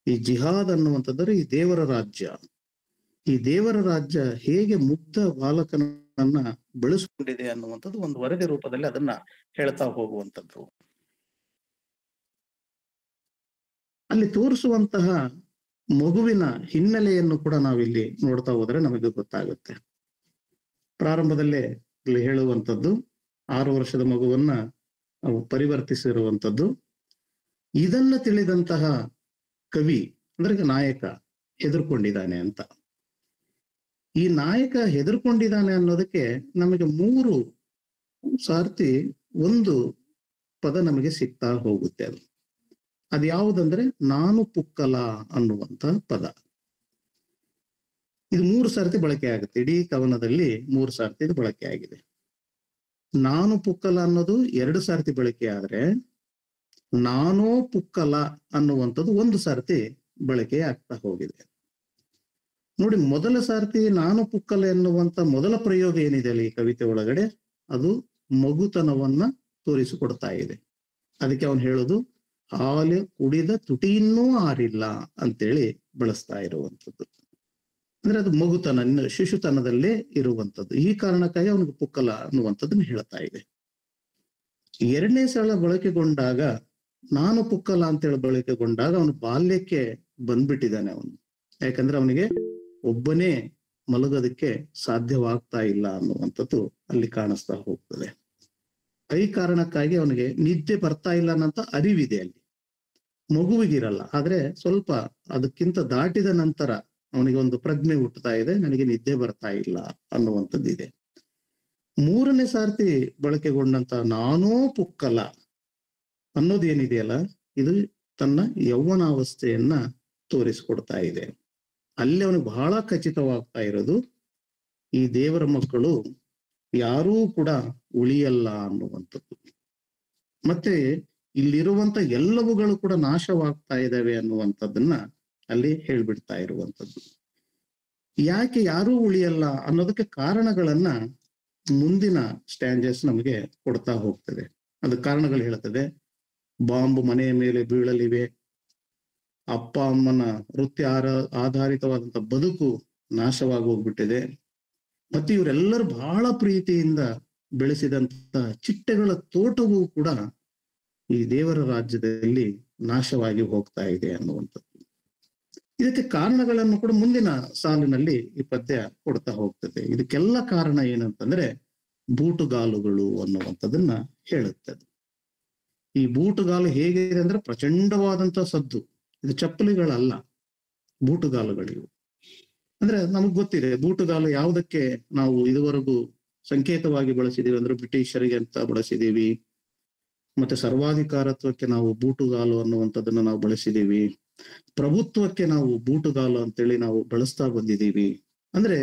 ಈ ಜಿಹಾದ್ ಅನ್ನುವಂಥದ್ದು ಈ ದೇವರ ರಾಜ್ಯ, ಈ ದೇವರ ರಾಜ್ಯ ಹೇಗೆ ಮುಗ್ಧ ಬಾಲಕನನ್ನ ಬೆಳೆಸ್ಕೊಂಡಿದೆ ಅನ್ನುವಂಥದ್ದು ಒಂದು ವರದಿ ರೂಪದಲ್ಲಿ ಅದನ್ನ ಹೇಳ್ತಾ ಹೋಗುವಂಥದ್ದು. ಅಲ್ಲಿ ತೋರಿಸುವಂತಹ ಮಗುವಿನ ಹಿನ್ನೆಲೆಯನ್ನು ಕೂಡ ನಾವಿಲ್ಲಿ ನೋಡ್ತಾ ಹೋದ್ರೆ ನಮಗೆ ಗೊತ್ತಾಗುತ್ತೆ. ಪ್ರಾರಂಭದಲ್ಲೇ ಇಲ್ಲಿ ಹೇಳುವಂಥದ್ದು 6 ವರ್ಷದ ಮಗುವನ್ನ ಪರಿವರ್ತಿಸಿರುವಂಥದ್ದು. ಇದನ್ನ ತಿಳಿದಂತಹ ಕವಿ ಅಂದ್ರೆ ನಾಯಕ ಹೆದರ್ಕೊಂಡಿದ್ದಾನೆ ಅಂತ. ಈ ನಾಯಕ ಹೆದರ್ಕೊಂಡಿದ್ದಾನೆ ಅನ್ನೋದಕ್ಕೆ ನಮಗೆ 3 ಸಾರ್ತಿ ಒಂದು ಪದ ನಮಗೆ ಸಿಗ್ತಾ ಹೋಗುತ್ತೆ. ಅದು ಯಾವುದಂದ್ರೆ ನಾನು ಪುಕ್ಕಲ ಅನ್ನುವಂತ ಪದ. ಇದು 3 ಸಾರ್ತಿ ಬಳಕೆ ಆಗುತ್ತೆ. ಇಡೀ ಕವನದಲ್ಲಿ 3 ಸಾರ್ತಿ ಇದು ಬಳಕೆ ಆಗಿದೆ. ನಾನು ಪುಕ್ಕಲ ಅನ್ನೋದು 2 ಸಾರ್ತಿ ಬಳಕೆ ಆದ್ರೆ, ನಾನೋ ಪುಕ್ಕಲ ಅನ್ನುವಂಥದ್ದು 1 ಸಾರ್ತಿ ಬಳಕೆ ಆಗ್ತಾ ಹೋಗಿದೆ. ನೋಡಿ, ಮೊದಲ ಸಾರ್ತಿ ನಾನು ಪುಕ್ಕಲ ಎನ್ನುವಂತ ಮೊದಲ ಪ್ರಯೋಗ ಏನಿದೆ ಅಲ್ಲಿ ಈ ಕವಿತೆ ಒಳಗಡೆ, ಅದು ಮಗುತನವನ್ನ ತೋರಿಸಿಕೊಡ್ತಾ ಇದೆ. ಅದಕ್ಕೆ ಅವನು ಹೇಳೋದು ಹಾಲು ಕುಡಿದ ತುಟಿಯನ್ನೂ ಆರಿಲ್ಲ ಅಂತೇಳಿ ಬಳಸ್ತಾ ಇರುವಂಥದ್ದು. ಅಂದ್ರೆ ಅದು ಮಗುತನ, ಶಿಶುತನದಲ್ಲೇ ಇರುವಂಥದ್ದು. ಈ ಕಾರಣಕ್ಕಾಗಿ ಅವನಿಗೆ ಪುಕ್ಕಲ ಅನ್ನುವಂಥದ್ದನ್ನ ಹೇಳ್ತಾ ಇದೆ. 2ನೇ ಸಲ ಬಳಕೆಗೊಂಡಾಗ, ನಾನು ಪುಕ್ಕಲ ಅಂತೇಳಿ ಬಳಕೆಗೊಂಡಾಗ ಅವನು ಬಾಲ್ಯಕ್ಕೆ ಬಂದ್ಬಿಟ್ಟಿದ್ದಾನೆ ಅವನು. ಯಾಕಂದ್ರೆ ಅವನಿಗೆ ಒಬ್ಬನೇ ಮಲಗೋದಕ್ಕೆ ಸಾಧ್ಯವಾಗ್ತಾ ಇಲ್ಲ ಅನ್ನುವಂಥದ್ದು ಅಲ್ಲಿ ಕಾಣಿಸ್ತಾ ಹೋಗ್ತದೆ. ಈ ಕಾರಣಕ್ಕಾಗಿ ಅವನಿಗೆ ನಿದ್ದೆ ಬರ್ತಾ ಇಲ್ಲ ಅನ್ನೋಂಥ ಅರಿವಿದೆ ಅಲ್ಲಿ. ಮಗುವಿಗಿರಲ್ಲ, ಆದ್ರೆ ಸ್ವಲ್ಪ ಅದಕ್ಕಿಂತ ದಾಟಿದ ನಂತರ ಅವನಿಗೆ ಒಂದು ಪ್ರಜ್ಞೆ ಹುಟ್ಟುತ್ತಾ ಇದೆ, ನನಗೆ ನಿದ್ದೆ ಬರ್ತಾ ಇಲ್ಲ ಅನ್ನುವಂಥದ್ದಿದೆ. 3ನೇ ಸಾರ್ತಿ ಬಳಕೆಗೊಂಡಂತ ನಾನೋ ಪುಕ್ಕಲ ಅನ್ನೋದೇನಿದೆಯಲ್ಲ, ಇದು ತನ್ನ ಯೌವನಾವಸ್ಥೆಯನ್ನ ತೋರಿಸ್ಕೊಡ್ತಾ ಇದೆ. ಅಲ್ಲಿ ಅವನಿಗೆ ಬಹಳ ಖಚಿತವಾಗ್ತಾ ಇರೋದು, ಈ ದೇವರ ಮಕ್ಕಳು ಯಾರೂ ಕೂಡ ಉಳಿಯಲ್ಲ ಅನ್ನುವಂಥದ್ದು. ಮತ್ತೆ ಇಲ್ಲಿರುವಂತ ಎಲ್ಲವುಗಳು ಕೂಡ ನಾಶವಾಗ್ತಾ ಇದ್ದಾವೆ ಅನ್ನುವಂಥದ್ದನ್ನ ಅಲ್ಲಿ ಹೇಳ್ಬಿಡ್ತಾ ಇರುವಂಥದ್ದು. ಯಾಕೆ ಯಾರೂ ಉಳಿಯಲ್ಲ ಅನ್ನೋದಕ್ಕೆ ಕಾರಣಗಳನ್ನ ಮುಂದಿನ ಸ್ಟ್ಯಾಂಜಸ್ ನಮಗೆ ಕೊಡ್ತಾ ಹೋಗ್ತದೆ. ಅದು ಕಾರಣಗಳು ಹೇಳ್ತದೆ. ಬಾಂಬ್ ಮನೆಯ ಮೇಲೆ ಬೀಳಲಿವೆ, ಅಪ್ಪ ಅಮ್ಮನ ವೃತ್ತಿ ಆಧಾರಿತವಾದಂತ ಬದುಕು ನಾಶವಾಗಿ ಹೋಗ್ಬಿಟ್ಟಿದೆ, ಮತ್ತೆ ಇವರೆಲ್ಲರೂ ಬಹಳ ಪ್ರೀತಿಯಿಂದ ಬೆಳೆಸಿದಂತ ಚಿಟ್ಟೆಗಳ ತೋಟವೂ ಕೂಡ ಈ ದೇವರ ರಾಜ್ಯದಲ್ಲಿ ನಾಶವಾಗಿ ಹೋಗ್ತಾ ಇದೆ ಅನ್ನುವಂಥದ್ದು. ಇದಕ್ಕೆ ಕಾರಣಗಳನ್ನು ಕೂಡ ಮುಂದಿನ ಸಾಲಿನಲ್ಲಿ ಈ ಪದ್ಯ ಕೊಡ್ತಾ ಹೋಗ್ತದೆ. ಇದಕ್ಕೆಲ್ಲ ಕಾರಣ ಏನಂತಂದ್ರೆ ಬೂಟುಗಾಲುಗಳು ಅನ್ನುವಂಥದ್ದನ್ನ ಹೇಳುತ್ತದೆ. ಈ ಬೂಟುಗಾಲು ಹೇಗಿದೆ ಅಂದ್ರೆ ಪ್ರಚಂಡವಾದಂತ ಸದ್ದು. ಇದು ಚಪ್ಪಲಿಗಳಲ್ಲ, ಬೂಟುಗಾಲುಗಳಿವು. ಅಂದ್ರೆ ನಮಗ್ ಗೊತ್ತಿದೆ ಬೂಟುಗಾಲು ಯಾವುದಕ್ಕೆ ನಾವು ಇದುವರೆಗೂ ಸಂಕೇತವಾಗಿ ಬಳಸಿದೀವಿ ಅಂದ್ರೆ ಬ್ರಿಟಿಷರಿಗೆ ಅಂತ ಬಳಸಿದೀವಿ, ಮತ್ತೆ ಸರ್ವಾಧಿಕಾರತ್ವಕ್ಕೆ ನಾವು ಬೂಟುಗಾಲು ಅನ್ನುವಂಥದ್ದನ್ನ ನಾವು ಬಳಸಿದೀವಿ, ಪ್ರಭುತ್ವಕ್ಕೆ ನಾವು ಬೂಟುಗಾಲು ಅಂತೇಳಿ ನಾವು ಬಳಸ್ತಾ ಬಂದಿದ್ದೀವಿ. ಅಂದ್ರೆ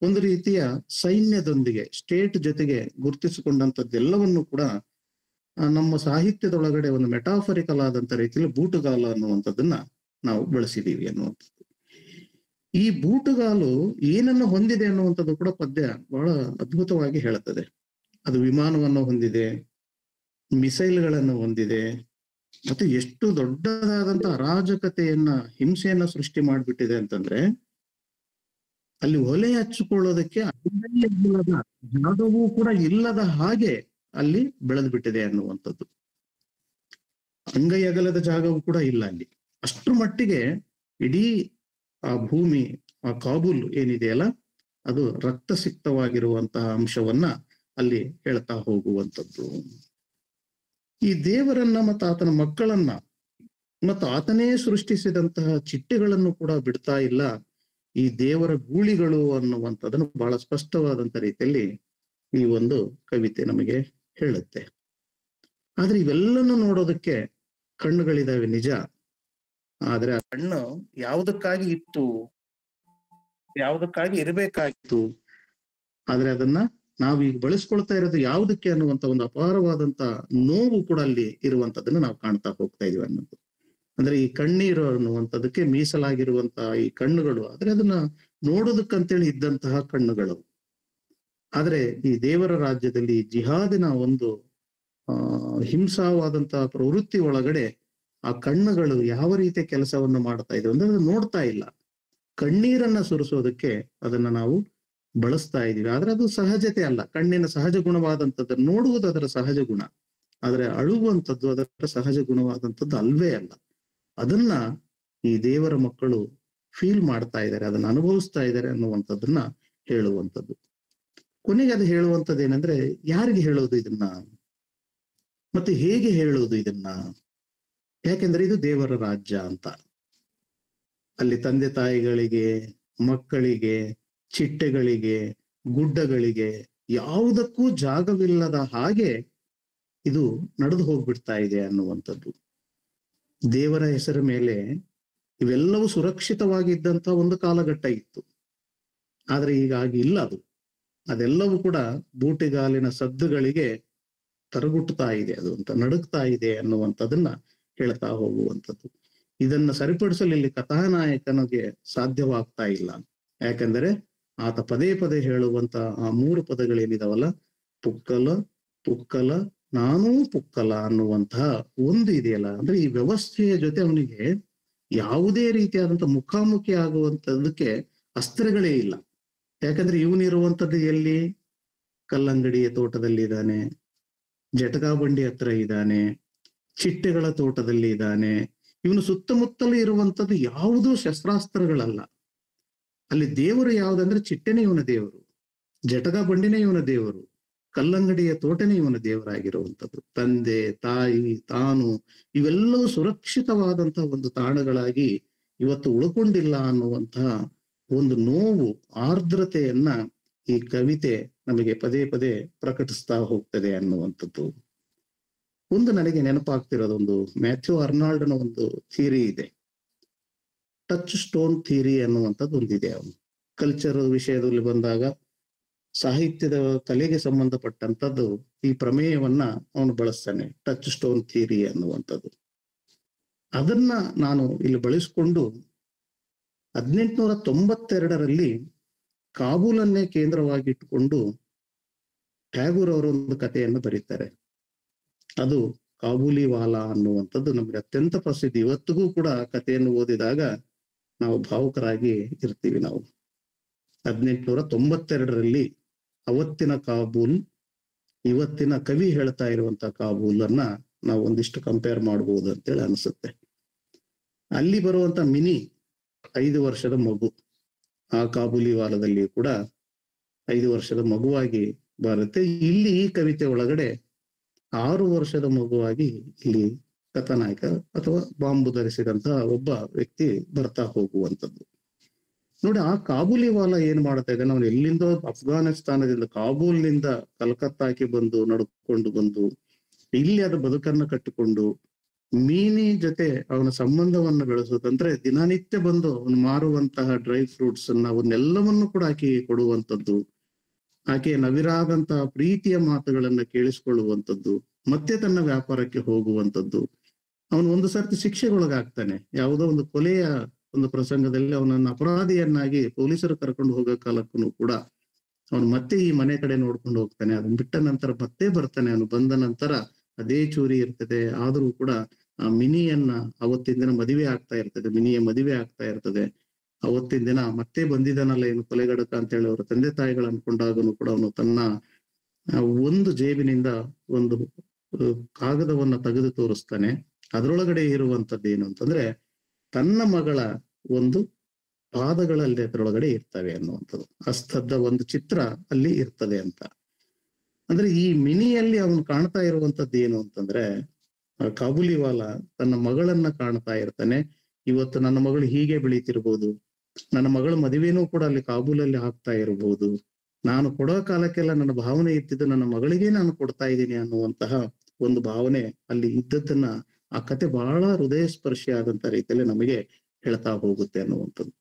ಒಂದು ರೀತಿಯ ಸೈನ್ಯದೊಂದಿಗೆ, ಸ್ಟೇಟ್ ಜೊತೆಗೆ ಗುರುತಿಸಿಕೊಂಡಂಥದ್ದೆಲ್ಲವನ್ನು ಕೂಡ ನಮ್ಮ ಸಾಹಿತ್ಯದೊಳಗಡೆ ಒಂದು ಮೆಟಾಫರಿಕಲ್ ಆದಂತ ರೀತಿಯಲ್ಲಿ ಬೂಟುಗಾಲು ಅನ್ನುವಂಥದ್ದನ್ನ ನಾವು ಬಳಸಿದೀವಿ ಅನ್ನುವಂಥದ್ದು. ಈ ಬೂಟುಗಾಲು ಏನನ್ನ ಹೊಂದಿದೆ ಅನ್ನುವಂಥದ್ದು ಕೂಡ ಪದ್ಯ ಬಹಳ ಅದ್ಭುತವಾಗಿ ಹೇಳುತ್ತದೆ. ಅದು ವಿಮಾನವನ್ನು ಹೊಂದಿದೆ, ಮಿಸೈಲ್ಗಳನ್ನು ಹೊಂದಿದೆ, ಮತ್ತೆ ಎಷ್ಟು ದೊಡ್ಡದಾದಂತ ಅರಾಜಕತೆಯನ್ನ, ಹಿಂಸೆಯನ್ನ ಸೃಷ್ಟಿ ಮಾಡಿಬಿಟ್ಟಿದೆ ಅಂತಂದ್ರೆ ಅಲ್ಲಿ ಒಲೆ ಹಚ್ಚಿಕೊಳ್ಳೋದಕ್ಕೆ ಜಾಗವೂ ಕೂಡ ಇಲ್ಲದ ಹಾಗೆ ಅಲ್ಲಿ ಬೆಳೆದು ಬಿಟ್ಟಿದೆ ಅನ್ನುವಂಥದ್ದು. ಅಂಗೈ ಅಗಲದ ಜಾಗವೂ ಕೂಡ ಇಲ್ಲ ಅಲ್ಲಿ. ಅಷ್ಟ್ರ ಮಟ್ಟಿಗೆ ಇಡೀ ಆ ಭೂಮಿ, ಆ ಕಾಬೂಲ್ ಏನಿದೆಯಲ್ಲ, ಅದು ರಕ್ತಸಿಕ್ತವಾಗಿರುವಂತಹ ಅಂಶವನ್ನ ಅಲ್ಲಿ ಹೇಳ್ತಾ ಹೋಗುವಂಥದ್ದು. ಈ ದೇವರನ್ನ ಮತ್ತು ಆತನ ಮಕ್ಕಳನ್ನ ಮತ್ತು ಆತನೇ ಸೃಷ್ಟಿಸಿದಂತಹ ಚಿಟ್ಟೆಗಳನ್ನು ಕೂಡ ಬಿಡ್ತಾ ಇಲ್ಲ ಈ ದೇವರ ಗೂಳಿಗಳು ಅನ್ನುವಂಥದ್ದನ್ನು ಬಹಳ ಸ್ಪಷ್ಟವಾದಂತ ರೀತಿಯಲ್ಲಿ ಈ ಒಂದು ಕವಿತೆ ನಮಗೆ ಹೇಳುತ್ತೆ. ಆದ್ರೆ ಇವೆಲ್ಲನೂ ನೋಡೋದಕ್ಕೆ ಕಣ್ಣುಗಳಿದಾವೆ ನಿಜ, ಆದ್ರೆ ಆ ಕಣ್ಣು ಯಾವುದಕ್ಕಾಗಿ ಇತ್ತು, ಯಾವುದಕ್ಕಾಗಿ ಇರಬೇಕಾಗಿತ್ತು, ಆದ್ರೆ ಅದನ್ನ ನಾವೀಗ ಬಳಸ್ಕೊಳ್ತಾ ಇರೋದು ಯಾವುದಕ್ಕೆ ಅನ್ನುವಂತ ಒಂದು ಅಪಾರವಾದಂತ ನೋವು ಕೂಡ ಅಲ್ಲಿ ಇರುವಂತದನ್ನ ನಾವು ಕಾಣ್ತಾ ಹೋಗ್ತಾ ಇದೀವಿ ಅನ್ನೋದು. ಅಂದ್ರೆ ಈ ಕಣ್ಣೀರು ಅನ್ನುವಂಥದ್ದಕ್ಕೆ ಮೀಸಲಾಗಿರುವಂತಹ ಈ ಕಣ್ಣುಗಳು, ಆದ್ರೆ ಅದನ್ನ ನೋಡೋದಕ್ಕಂತೇಳಿ ಇದ್ದಂತಹ ಕಣ್ಣುಗಳು. ಆದ್ರೆ ಈ ದೇವರ ರಾಜ್ಯದಲ್ಲಿ ಜಿಹಾದಿನ ಒಂದು ಹಿಂಸಾವಾದಂತಹ ಪ್ರವೃತ್ತಿ ಒಳಗಡೆ ಆ ಕಣ್ಣುಗಳು ಯಾವ ರೀತಿಯ ಕೆಲಸವನ್ನು ಮಾಡ್ತಾ ಇದ್ವು ಅಂದ್ರೆ ಅದನ್ನ ನೋಡ್ತಾ ಇಲ್ಲ. ಕಣ್ಣೀರನ್ನ ಸುರಿಸೋದಕ್ಕೆ ಅದನ್ನ ನಾವು ಬಳಸ್ತಾ ಇದೀವಿ. ಆದ್ರೆ ಅದು ಸಹಜತೆ ಅಲ್ಲ, ಕಣ್ಣಿನ ಸಹಜ ಗುಣವಾದಂಥದ್ದು ನೋಡುವುದು ಅದರ ಸಹಜ ಗುಣ, ಆದ್ರೆ ಅಳುವಂಥದ್ದು ಅದರ ಸಹಜ ಗುಣವಾದಂಥದ್ದು ಅಲ್ವೇ ಅಲ್ಲ. ಅದನ್ನ ಈ ದೇವರ ಮಕ್ಕಳು ಫೀಲ್ ಮಾಡ್ತಾ ಇದ್ದಾರೆ, ಅದನ್ನ ಅನುಭವಿಸ್ತಾ ಇದ್ದಾರೆ ಅನ್ನುವಂಥದ್ದನ್ನ ಹೇಳುವಂಥದ್ದು. ಕೊನೆಗೆ ಅದು ಹೇಳುವಂಥದ್ದು ಏನಂದ್ರೆ, ಯಾರಿಗೆ ಹೇಳೋದು ಇದನ್ನ ಮತ್ತೆ ಹೇಗೆ ಹೇಳೋದು ಇದನ್ನ? ಯಾಕೆಂದ್ರೆ ಇದು ದೇವರ ರಾಜ್ಯ ಅಂತ. ಅಲ್ಲಿ ತಂದೆ ತಾಯಿಗಳಿಗೆ, ಮಕ್ಕಳಿಗೆ, ಚಿಟ್ಟೆಗಳಿಗೆ, ಗುಡ್ಡಗಳಿಗೆ ಯಾವುದಕ್ಕೂ ಜಾಗವಿಲ್ಲದ ಹಾಗೆ ಇದು ನಡೆದು ಹೋಗ್ಬಿಡ್ತಾ ಇದೆ ಅನ್ನುವಂಥದ್ದು. ದೇವರ ಹೆಸರ ಮೇಲೆ ಇವೆಲ್ಲವೂ ಸುರಕ್ಷಿತವಾಗಿದ್ದಂತ ಒಂದು ಕಾಲಘಟ್ಟ ಇತ್ತು. ಆದ್ರೆ ಈಗ ಇಲ್ಲ. ಅದೆಲ್ಲವೂ ಕೂಡ ಬೂಟಿಗಾಲಿನ ಸದ್ದುಗಳಿಗೆ ತರಗುಟ್ತಾ ಇದೆ, ಅದು ಅಂತ ನಡುಗ್ತಾ ಇದೆ ಅನ್ನುವಂಥದ್ದನ್ನ ಹೇಳ್ತಾ ಹೋಗುವಂಥದ್ದು. ಇದನ್ನ ಸರಿಪಡಿಸಲು ಇಲ್ಲಿ ಕಥಾನಾಯಕನಿಗೆ ಸಾಧ್ಯವಾಗ್ತಾ ಇಲ್ಲ. ಯಾಕಂದ್ರೆ ಆತ ಪದೇ ಪದೇ ಹೇಳುವಂತ ಆ 3 ಪದಗಳೇನಿದಾವಲ್ಲ, ಪುಕ್ಕಲ ಪುಕ್ಕಲ ನಾನೂ ಪುಕ್ಕಲ ಅನ್ನುವಂತಹ ಒಂದು ಇದೆಯಲ್ಲ, ಅಂದ್ರೆ ಈ ವ್ಯವಸ್ಥೆಯ ಜೊತೆ ಅವನಿಗೆ ಯಾವುದೇ ರೀತಿಯಾದಂತ ಮುಖಾಮುಖಿ ಆಗುವಂತದಕ್ಕೆ ಅಸ್ತ್ರಗಳೇ ಇಲ್ಲ. ಯಾಕಂದ್ರೆ ಇವನಿರುವಂಥದ್ದು ಎಲ್ಲಿ? ಕಲ್ಲಂಗಡಿಯ ತೋಟದಲ್ಲಿ ಇದ್ದಾನೆ, ಜಟಕಾ ಬಂಡಿ ಹತ್ರ ಇದ್ದಾನೆ, ಚಿಟ್ಟೆಗಳ ತೋಟದಲ್ಲಿ ಇದ್ದಾನೆ. ಇವನು ಸುತ್ತಮುತ್ತಲೂ ಇರುವಂಥದ್ದು ಯಾವುದೂ ಶಸ್ತ್ರಾಸ್ತ್ರಗಳಲ್ಲ. ಅಲ್ಲಿ ದೇವರು ಯಾವುದಂದ್ರೆ ಚಿಟ್ಟೆನೇ ಇವನ ದೇವರು, ಜಟಕಾ ಬಂಡಿನೇ ಇವನ ದೇವರು, ಕಲ್ಲಂಗಡಿಯ ತೋಟನೇ ಇವನ ದೇವರಾಗಿರುವಂಥದ್ದು. ತಂದೆ ತಾಯಿ ತಾನು ಇವೆಲ್ಲವೂ ಸುರಕ್ಷಿತವಾದಂತಹ ಒಂದು ತಾಣಗಳಾಗಿ ಇವತ್ತು ಉಳ್ಕೊಂಡಿಲ್ಲ ಅನ್ನುವಂತಹ ಒಂದು ನೋವು, ಆರ್ದ್ರತೆಯನ್ನ ಈ ಕವಿತೆ ನಮಗೆ ಪದೇ ಪದೇ ಪ್ರಕಟಿಸ್ತಾ ಹೋಗ್ತದೆ ಅನ್ನುವಂಥದ್ದು. ಒಂದು ನನಗೆ ನೆನಪಾಗ್ತಿರೋದೊಂದು ಮ್ಯಾಥ್ಯೂ ಅರ್ನಾಲ್ಡ್ನ ಒಂದು ಥಿಯರಿ ಇದೆ, ಟಚ್ ಸ್ಟೋನ್ ಥಿಯರಿ ಅನ್ನುವಂಥದ್ದು ಒಂದಿದೆ. ಅವನು ಕಲ್ಚರ್ ವಿಷಯದಲ್ಲಿ ಬಂದಾಗ ಸಾಹಿತ್ಯದ ಕಲೆಗೆ ಸಂಬಂಧಪಟ್ಟಂಥದ್ದು ಈ ಪ್ರಮೇಯವನ್ನ ಅವನು ಬಳಸ್ತಾನೆ, ಟಚ್ ಸ್ಟೋನ್ ಥಿಯರಿ ಅನ್ನುವಂಥದ್ದು. ಅದನ್ನ ನಾನು ಇಲ್ಲಿ ಬಳಸಿಕೊಂಡು 1892ರಲ್ಲಿ ಕಾಬೂಲನ್ನೇ ಕೇಂದ್ರವಾಗಿಟ್ಟುಕೊಂಡು ಟ್ಯಾಗೂರ್ ಅವರು ಒಂದು ಕಥೆಯನ್ನು ಬರೀತಾರೆ. ಅದು ಕಾಬೂಲಿ ವಾಲಾ ಅನ್ನುವಂಥದ್ದು ನಮ್ಗೆ ಅತ್ಯಂತ ಪ್ರಸಿದ್ಧಿ. ಇವತ್ತಿಗೂ ಕೂಡ ಕಥೆಯನ್ನು ಓದಿದಾಗ ನಾವು ಭಾವುಕರಾಗಿ ಇರ್ತೀವಿ. ನಾವು 1892ರಲ್ಲಿ ಅವತ್ತಿನ ಕಾಬೂಲ್, ಇವತ್ತಿನ ಕವಿ ಹೇಳ್ತಾ ಇರುವಂತ ಕಾಬೂಲನ್ನ ನಾವು ಒಂದಿಷ್ಟು ಕಂಪೇರ್ ಮಾಡಬಹುದು ಅಂತೇಳಿ ಅನಿಸುತ್ತೆ. ಅಲ್ಲಿ ಬರುವಂತ ಮಿನಿ 5 ವರ್ಷದ ಮಗು, ಆ ಕಾಬೂಲಿ ವಾಲದಲ್ಲಿ ಕೂಡ 5 ವರ್ಷದ ಮಗುವಾಗಿ ಬರುತ್ತೆ. ಇಲ್ಲಿ ಈ ಕವಿತೆ ಒಳಗಡೆ 6 ವರ್ಷದ ಮಗುವಾಗಿ ಇಲ್ಲಿ ಕಥಾನಾಯಕ ಅಥವಾ ಬಾಂಬು ಧರಿಸಿದಂತಹ ಒಬ್ಬ ವ್ಯಕ್ತಿ ಬರ್ತಾ ಹೋಗುವಂಥದ್ದು. ನೋಡಿ, ಆ ಕಾಬೂಲಿ ವಾಲ ಏನ್ ಮಾಡ್ತಾ ಇದ್ದಾನೆ, ಅವನು ಎಲ್ಲಿಂದ ಅಫ್ಘಾನಿಸ್ತಾನದಿಂದ ಕಾಬೂಲ್ನಿಂದ ಕಲ್ಕತ್ತಾಕ್ಕೆ ಬಂದು ನಡ್ಕೊಂಡು ಬಂದು ಇಲ್ಲಿ ಅದ ಬದುಕನ್ನ ಕಟ್ಟಿಕೊಂಡು ಮೀನಿ ಜೊತೆ ಅವನ ಸಂಬಂಧವನ್ನು ಬೆಳೆಸೋದಂದ್ರೆ ದಿನನಿತ್ಯ ಬಂದು ಅವನು ಮಾರುವಂತಹ ಡ್ರೈ ಫ್ರೂಟ್ಸ್ ಅನ್ನ ಅವನ್ನೆಲ್ಲವನ್ನು ಕೂಡ ಆಕೆ ಕೊಡುವಂಥದ್ದು, ಆಕೆಯ ನವಿರಾದಂತಹ ಪ್ರೀತಿಯ ಮಾತುಗಳನ್ನ ಕೇಳಿಸ್ಕೊಳ್ಳುವಂಥದ್ದು, ಮತ್ತೆ ತನ್ನ ವ್ಯಾಪಾರಕ್ಕೆ ಹೋಗುವಂಥದ್ದು. ಅವನು ಒಂದು ಸರ್ತಿ ಶಿಕ್ಷೆಗೊಳಗಾಗ್ತಾನೆ. ಯಾವುದೋ ಒಂದು ಕೊಲೆಯ ಒಂದು ಪ್ರಸಂಗದಲ್ಲಿ ಅವನನ್ನು ಅಪರಾಧಿಯನ್ನಾಗಿ ಪೊಲೀಸರು ಕರ್ಕೊಂಡು ಹೋಗೋ ಕಾಲಕ್ಕೂ ಕೂಡ ಅವನು ಮತ್ತೆ ಈ ಮನೆ ಕಡೆ ನೋಡ್ಕೊಂಡು ಹೋಗ್ತಾನೆ. ಅದನ್ನ ಬಿಟ್ಟ ನಂತರ ಮತ್ತೆ ಬರ್ತಾನೆ. ಅವನು ಬಂದ ನಂತರ ಅದೇ ಚೂರಿ ಇರ್ತದೆ. ಆದ್ರೂ ಕೂಡ ಆ ಮಿನಿಯನ್ನ ಅವತ್ತಿನ ದಿನ ಮದುವೆ ಆಗ್ತಾ ಇರ್ತದೆ, ಮಿನಿಯ ಮದುವೆ ಆಗ್ತಾ ಇರ್ತದೆ. ಅವತ್ತಿನ ದಿನ ಮತ್ತೆ ಬಂದಿದ್ದಾನಲ್ಲ ಏನು ಕೊಲೆಗಡಕ ಅಂತ ಹೇಳಿ ಅವರ ತಂದೆ ತಾಯಿಗಳು ಅನ್ಕೊಂಡಾಗನು ಕೂಡ ಅವನು ತನ್ನ ಒಂದು ಜೇಬಿನಿಂದ ಒಂದು ಕಾಗದವನ್ನ ತೆಗೆದು ತೋರಿಸ್ತಾನೆ. ಅದರೊಳಗಡೆ ಇರುವಂತದ್ದು ಏನು ಅಂತಂದ್ರೆ ತನ್ನ ಮಗಳ ಒಂದು ಪಾದಗಳಲ್ಲಿ ಅದರೊಳಗಡೆ ಇರ್ತವೆ ಅನ್ನುವಂಥದ್ದು, ಹಸ್ತದ ಒಂದು ಚಿತ್ರ ಅಲ್ಲಿ ಇರ್ತದೆ ಅಂತ. ಅಂದ್ರೆ ಈ ಮಿನಿಯಲ್ಲಿ ಅವನು ಕಾಣ್ತಾ ಇರುವಂತದ್ದು ಏನು ಅಂತಂದ್ರೆ, ಕಾಬೂಲಿ ವಾಲ ತನ್ನ ಮಗಳನ್ನ ಕಾಣ್ತಾ ಇರ್ತಾನೆ. ಇವತ್ತು ನನ್ನ ಮಗಳು ಹೀಗೆ ಬೆಳೀತಿರ್ಬೋದು, ನನ್ನ ಮಗಳ ಮದುವೆನೂ ಕೂಡ ಅಲ್ಲಿ ಕಾಬೂಲಲ್ಲಿ ಆಗ್ತಾ ಇರಬಹುದು, ನಾನು ಕೊಡೋ ಕಾಲಕ್ಕೆಲ್ಲ ನನ್ನ ಭಾವನೆ ಇತ್ತಿದ್ದು ನನ್ನ ಮಗಳಿಗೆ ನಾನು ಕೊಡ್ತಾ ಇದ್ದೀನಿ ಅನ್ನುವಂತಹ ಒಂದು ಭಾವನೆ ಅಲ್ಲಿ ಇದ್ದದ್ದನ್ನ ಆ ಕತೆ ಬಹಳ ಹೃದಯ ಸ್ಪರ್ಶಿ ಆದಂತ ರೀತಿಯಲ್ಲಿ ನಮಗೆ ಹೇಳ್ತಾ ಹೋಗುತ್ತೆ ಅನ್ನುವಂಥದ್ದು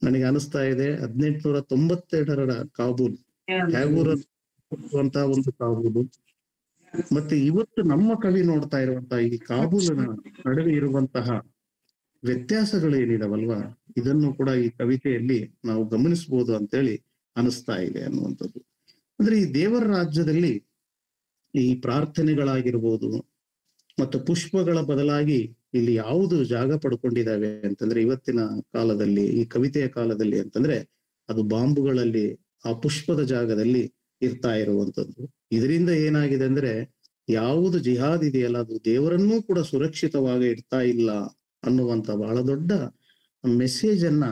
ನನಗೆ ಅನಿಸ್ತಾ ಇದೆ. 1892ರ ಕಾಬೂಲ್, ಟ್ಯಾಗೂರ್ ಅಂತ ಒಂದು ಕಾಬೂಲು, ಮತ್ತೆ ಇವತ್ತು ನಮ್ಮ ಕವಿ ನೋಡ್ತಾ ಇರುವಂತಹ ಈ ಕಾಬೂಲಿನ ನಡುವೆ ಇರುವಂತಹ ವ್ಯತ್ಯಾಸಗಳು ಏನಿದಾವಲ್ವಾ, ಇದನ್ನು ಕೂಡ ಈ ಕವಿತೆಯಲ್ಲಿ ನಾವು ಗಮನಿಸಬಹುದು ಅಂತೇಳಿ ಅನಿಸ್ತಾ ಇದೆ ಅನ್ನುವಂಥದ್ದು. ಅಂದ್ರೆ ಈ ದೇವರ ರಾಜ್ಯದಲ್ಲಿ ಈ ಪ್ರಾರ್ಥನೆಗಳಾಗಿರ್ಬೋದು ಮತ್ತು ಪುಷ್ಪಗಳ ಬದಲಾಗಿ ಇಲ್ಲಿ ಯಾವುದು ಜಾಗ ಪಡ್ಕೊಂಡಿದ್ದಾವೆ ಅಂತಂದ್ರೆ ಇವತ್ತಿನ ಕಾಲದಲ್ಲಿ, ಈ ಕವಿತೆಯ ಕಾಲದಲ್ಲಿ ಅಂತಂದ್ರೆ ಅದು ಬಾಂಬುಗಳಲ್ಲಿ ಆ ಪುಷ್ಪದ ಜಾಗದಲ್ಲಿ ಇರ್ತಾ ಇರುವಂತದ್ದು. ಇದರಿಂದ ಏನಾಗಿದೆ ಅಂದ್ರೆ ಯಾವುದು ಜಿಹಾದ್ ಇದೆಯಲ್ಲ ಅದು ದೇವರನ್ನೂ ಕೂಡ ಸುರಕ್ಷಿತವಾಗಿ ಇಡ್ತಾ ಇಲ್ಲ ಅನ್ನುವಂತ ಬಹಳ ದೊಡ್ಡ ಮೆಸೇಜ್ ಅನ್ನ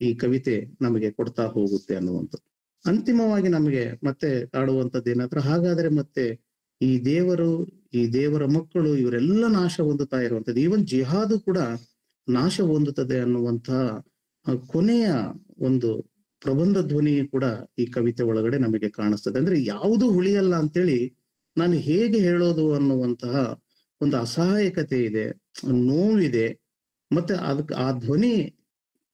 ಈ ಕವಿತೆ ನಮಗೆ ಕೊಡ್ತಾ ಹೋಗುತ್ತೆ ಅನ್ನುವಂಥದ್ದು. ಅಂತಿಮವಾಗಿ ನಮಗೆ ಮತ್ತೆ ಕಾಡುವಂಥದ್ದು ಏನಾದ್ರೆ, ಹಾಗಾದ್ರೆ ಮತ್ತೆ ಈ ದೇವರು, ಈ ದೇವರ ಮಕ್ಕಳು ಇವರೆಲ್ಲ ನಾಶ ಹೊಂದುತ್ತಾ ಇರುವಂತದ್ದು, ಈವನ್ ಜಿಹಾದು ಕೂಡ ನಾಶ ಹೊಂದುತ್ತದೆ ಅನ್ನುವಂತಹ ಕೊನೆಯ ಒಂದು ಪ್ರಬಂಧ ಧ್ವನಿ ಕೂಡ ಈ ಕವಿತೆ ಒಳಗಡೆ ನಮಗೆ ಕಾಣಿಸ್ತದೆ. ಅಂದ್ರೆ ಯಾವುದು ಉಳಿಯಲ್ಲ ಅಂತೇಳಿ ನಾನು ಹೇಗೆ ಹೇಳೋದು ಅನ್ನುವಂತಹ ಒಂದು ಅಸಹಾಯಕತೆ ಇದೆ, ನೋವಿದೆ, ಮತ್ತೆ ಅದಕ್ಕೆ ಆ ಧ್ವನಿ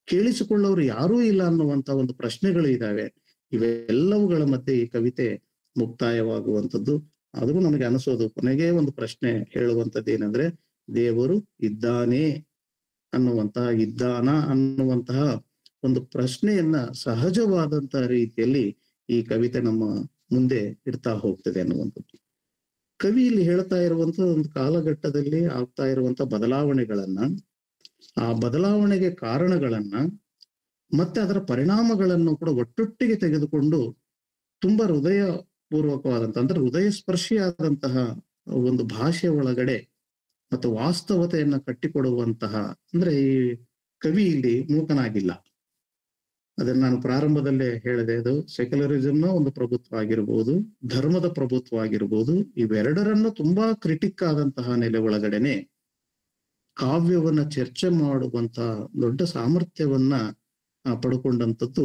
ಕೇಳಿಸಿಕೊಳ್ಳೋರು ಯಾರೂ ಇಲ್ಲ ಅನ್ನುವಂತ ಒಂದು ಪ್ರಶ್ನೆಗಳು ಇದ್ದಾವೆ. ಇವೆಲ್ಲವುಗಳ ಮಧ್ಯೆ ಈ ಕವಿತೆ ಮುಕ್ತಾಯವಾಗುವಂಥದ್ದು. ಆದ್ರೂ ನಮಗೆ ಅನಿಸೋದು ಕೊನೆಗೆ ಒಂದು ಪ್ರಶ್ನೆ ಹೇಳುವಂಥದ್ದು ಏನಂದ್ರೆ, ದೇವರು ಇದ್ದಾನೆ ಅನ್ನುವಂತಹ, ಇದ್ದಾನ ಅನ್ನುವಂತಹ ಒಂದು ಪ್ರಶ್ನೆಯನ್ನ ಸಹಜವಾದಂತಹ ರೀತಿಯಲ್ಲಿ ಈ ಕವಿತೆ ನಮ್ಮ ಮುಂದೆ ಇಡ್ತಾ ಹೋಗ್ತದೆ ಅನ್ನುವಂಥದ್ದು. ಕವಿ ಇಲ್ಲಿ ಹೇಳ್ತಾ ಇರುವಂತ ಒಂದು ಕಾಲಘಟ್ಟದಲ್ಲಿ ಆಗ್ತಾ ಇರುವಂತ ಬದಲಾವಣೆಗಳನ್ನ, ಆ ಬದಲಾವಣೆಗೆ ಕಾರಣಗಳನ್ನ ಮತ್ತೆ ಅದರ ಪರಿಣಾಮಗಳನ್ನು ಕೂಡ ಒಟ್ಟೊಟ್ಟಿಗೆ ತೆಗೆದುಕೊಂಡು ತುಂಬಾ ಹೃದಯ ಪೂರ್ವಕವಾದಂತಹ, ಅಂದ್ರೆ ಹೃದಯ ಸ್ಪರ್ಶಿಯಾದಂತಹ ಒಂದು ಭಾಷೆ ಒಳಗಡೆ ಮತ್ತು ವಾಸ್ತವತೆಯನ್ನ ಕಟ್ಟಿಕೊಡುವಂತಹ, ಅಂದ್ರೆ ಈ ಕವಿ ಇಲ್ಲಿ ಮೂಕನಾಗಿಲ್ಲ. ಅದನ್ನ ನಾನು ಪ್ರಾರಂಭದಲ್ಲೇ ಹೇಳಿದೆ, ಅದು ಸೆಕ್ಯುಲರಿಸಂನ ಒಂದು ಪ್ರಭುತ್ವ ಆಗಿರ್ಬೋದು, ಧರ್ಮದ ಪ್ರಭುತ್ವ ಆಗಿರ್ಬೋದು, ಇವೆರಡರನ್ನು ತುಂಬಾ ಕ್ರಿಟಿಕ್ ಆದಂತಹ ನೆಲೆ ಒಳಗಡೆನೆ ಕಾವ್ಯವನ್ನ ಚರ್ಚೆ ಮಾಡುವಂತಹ ದೊಡ್ಡ ಸಾಮರ್ಥ್ಯವನ್ನ ಪಡ್ಕೊಂಡಂಥದ್ದು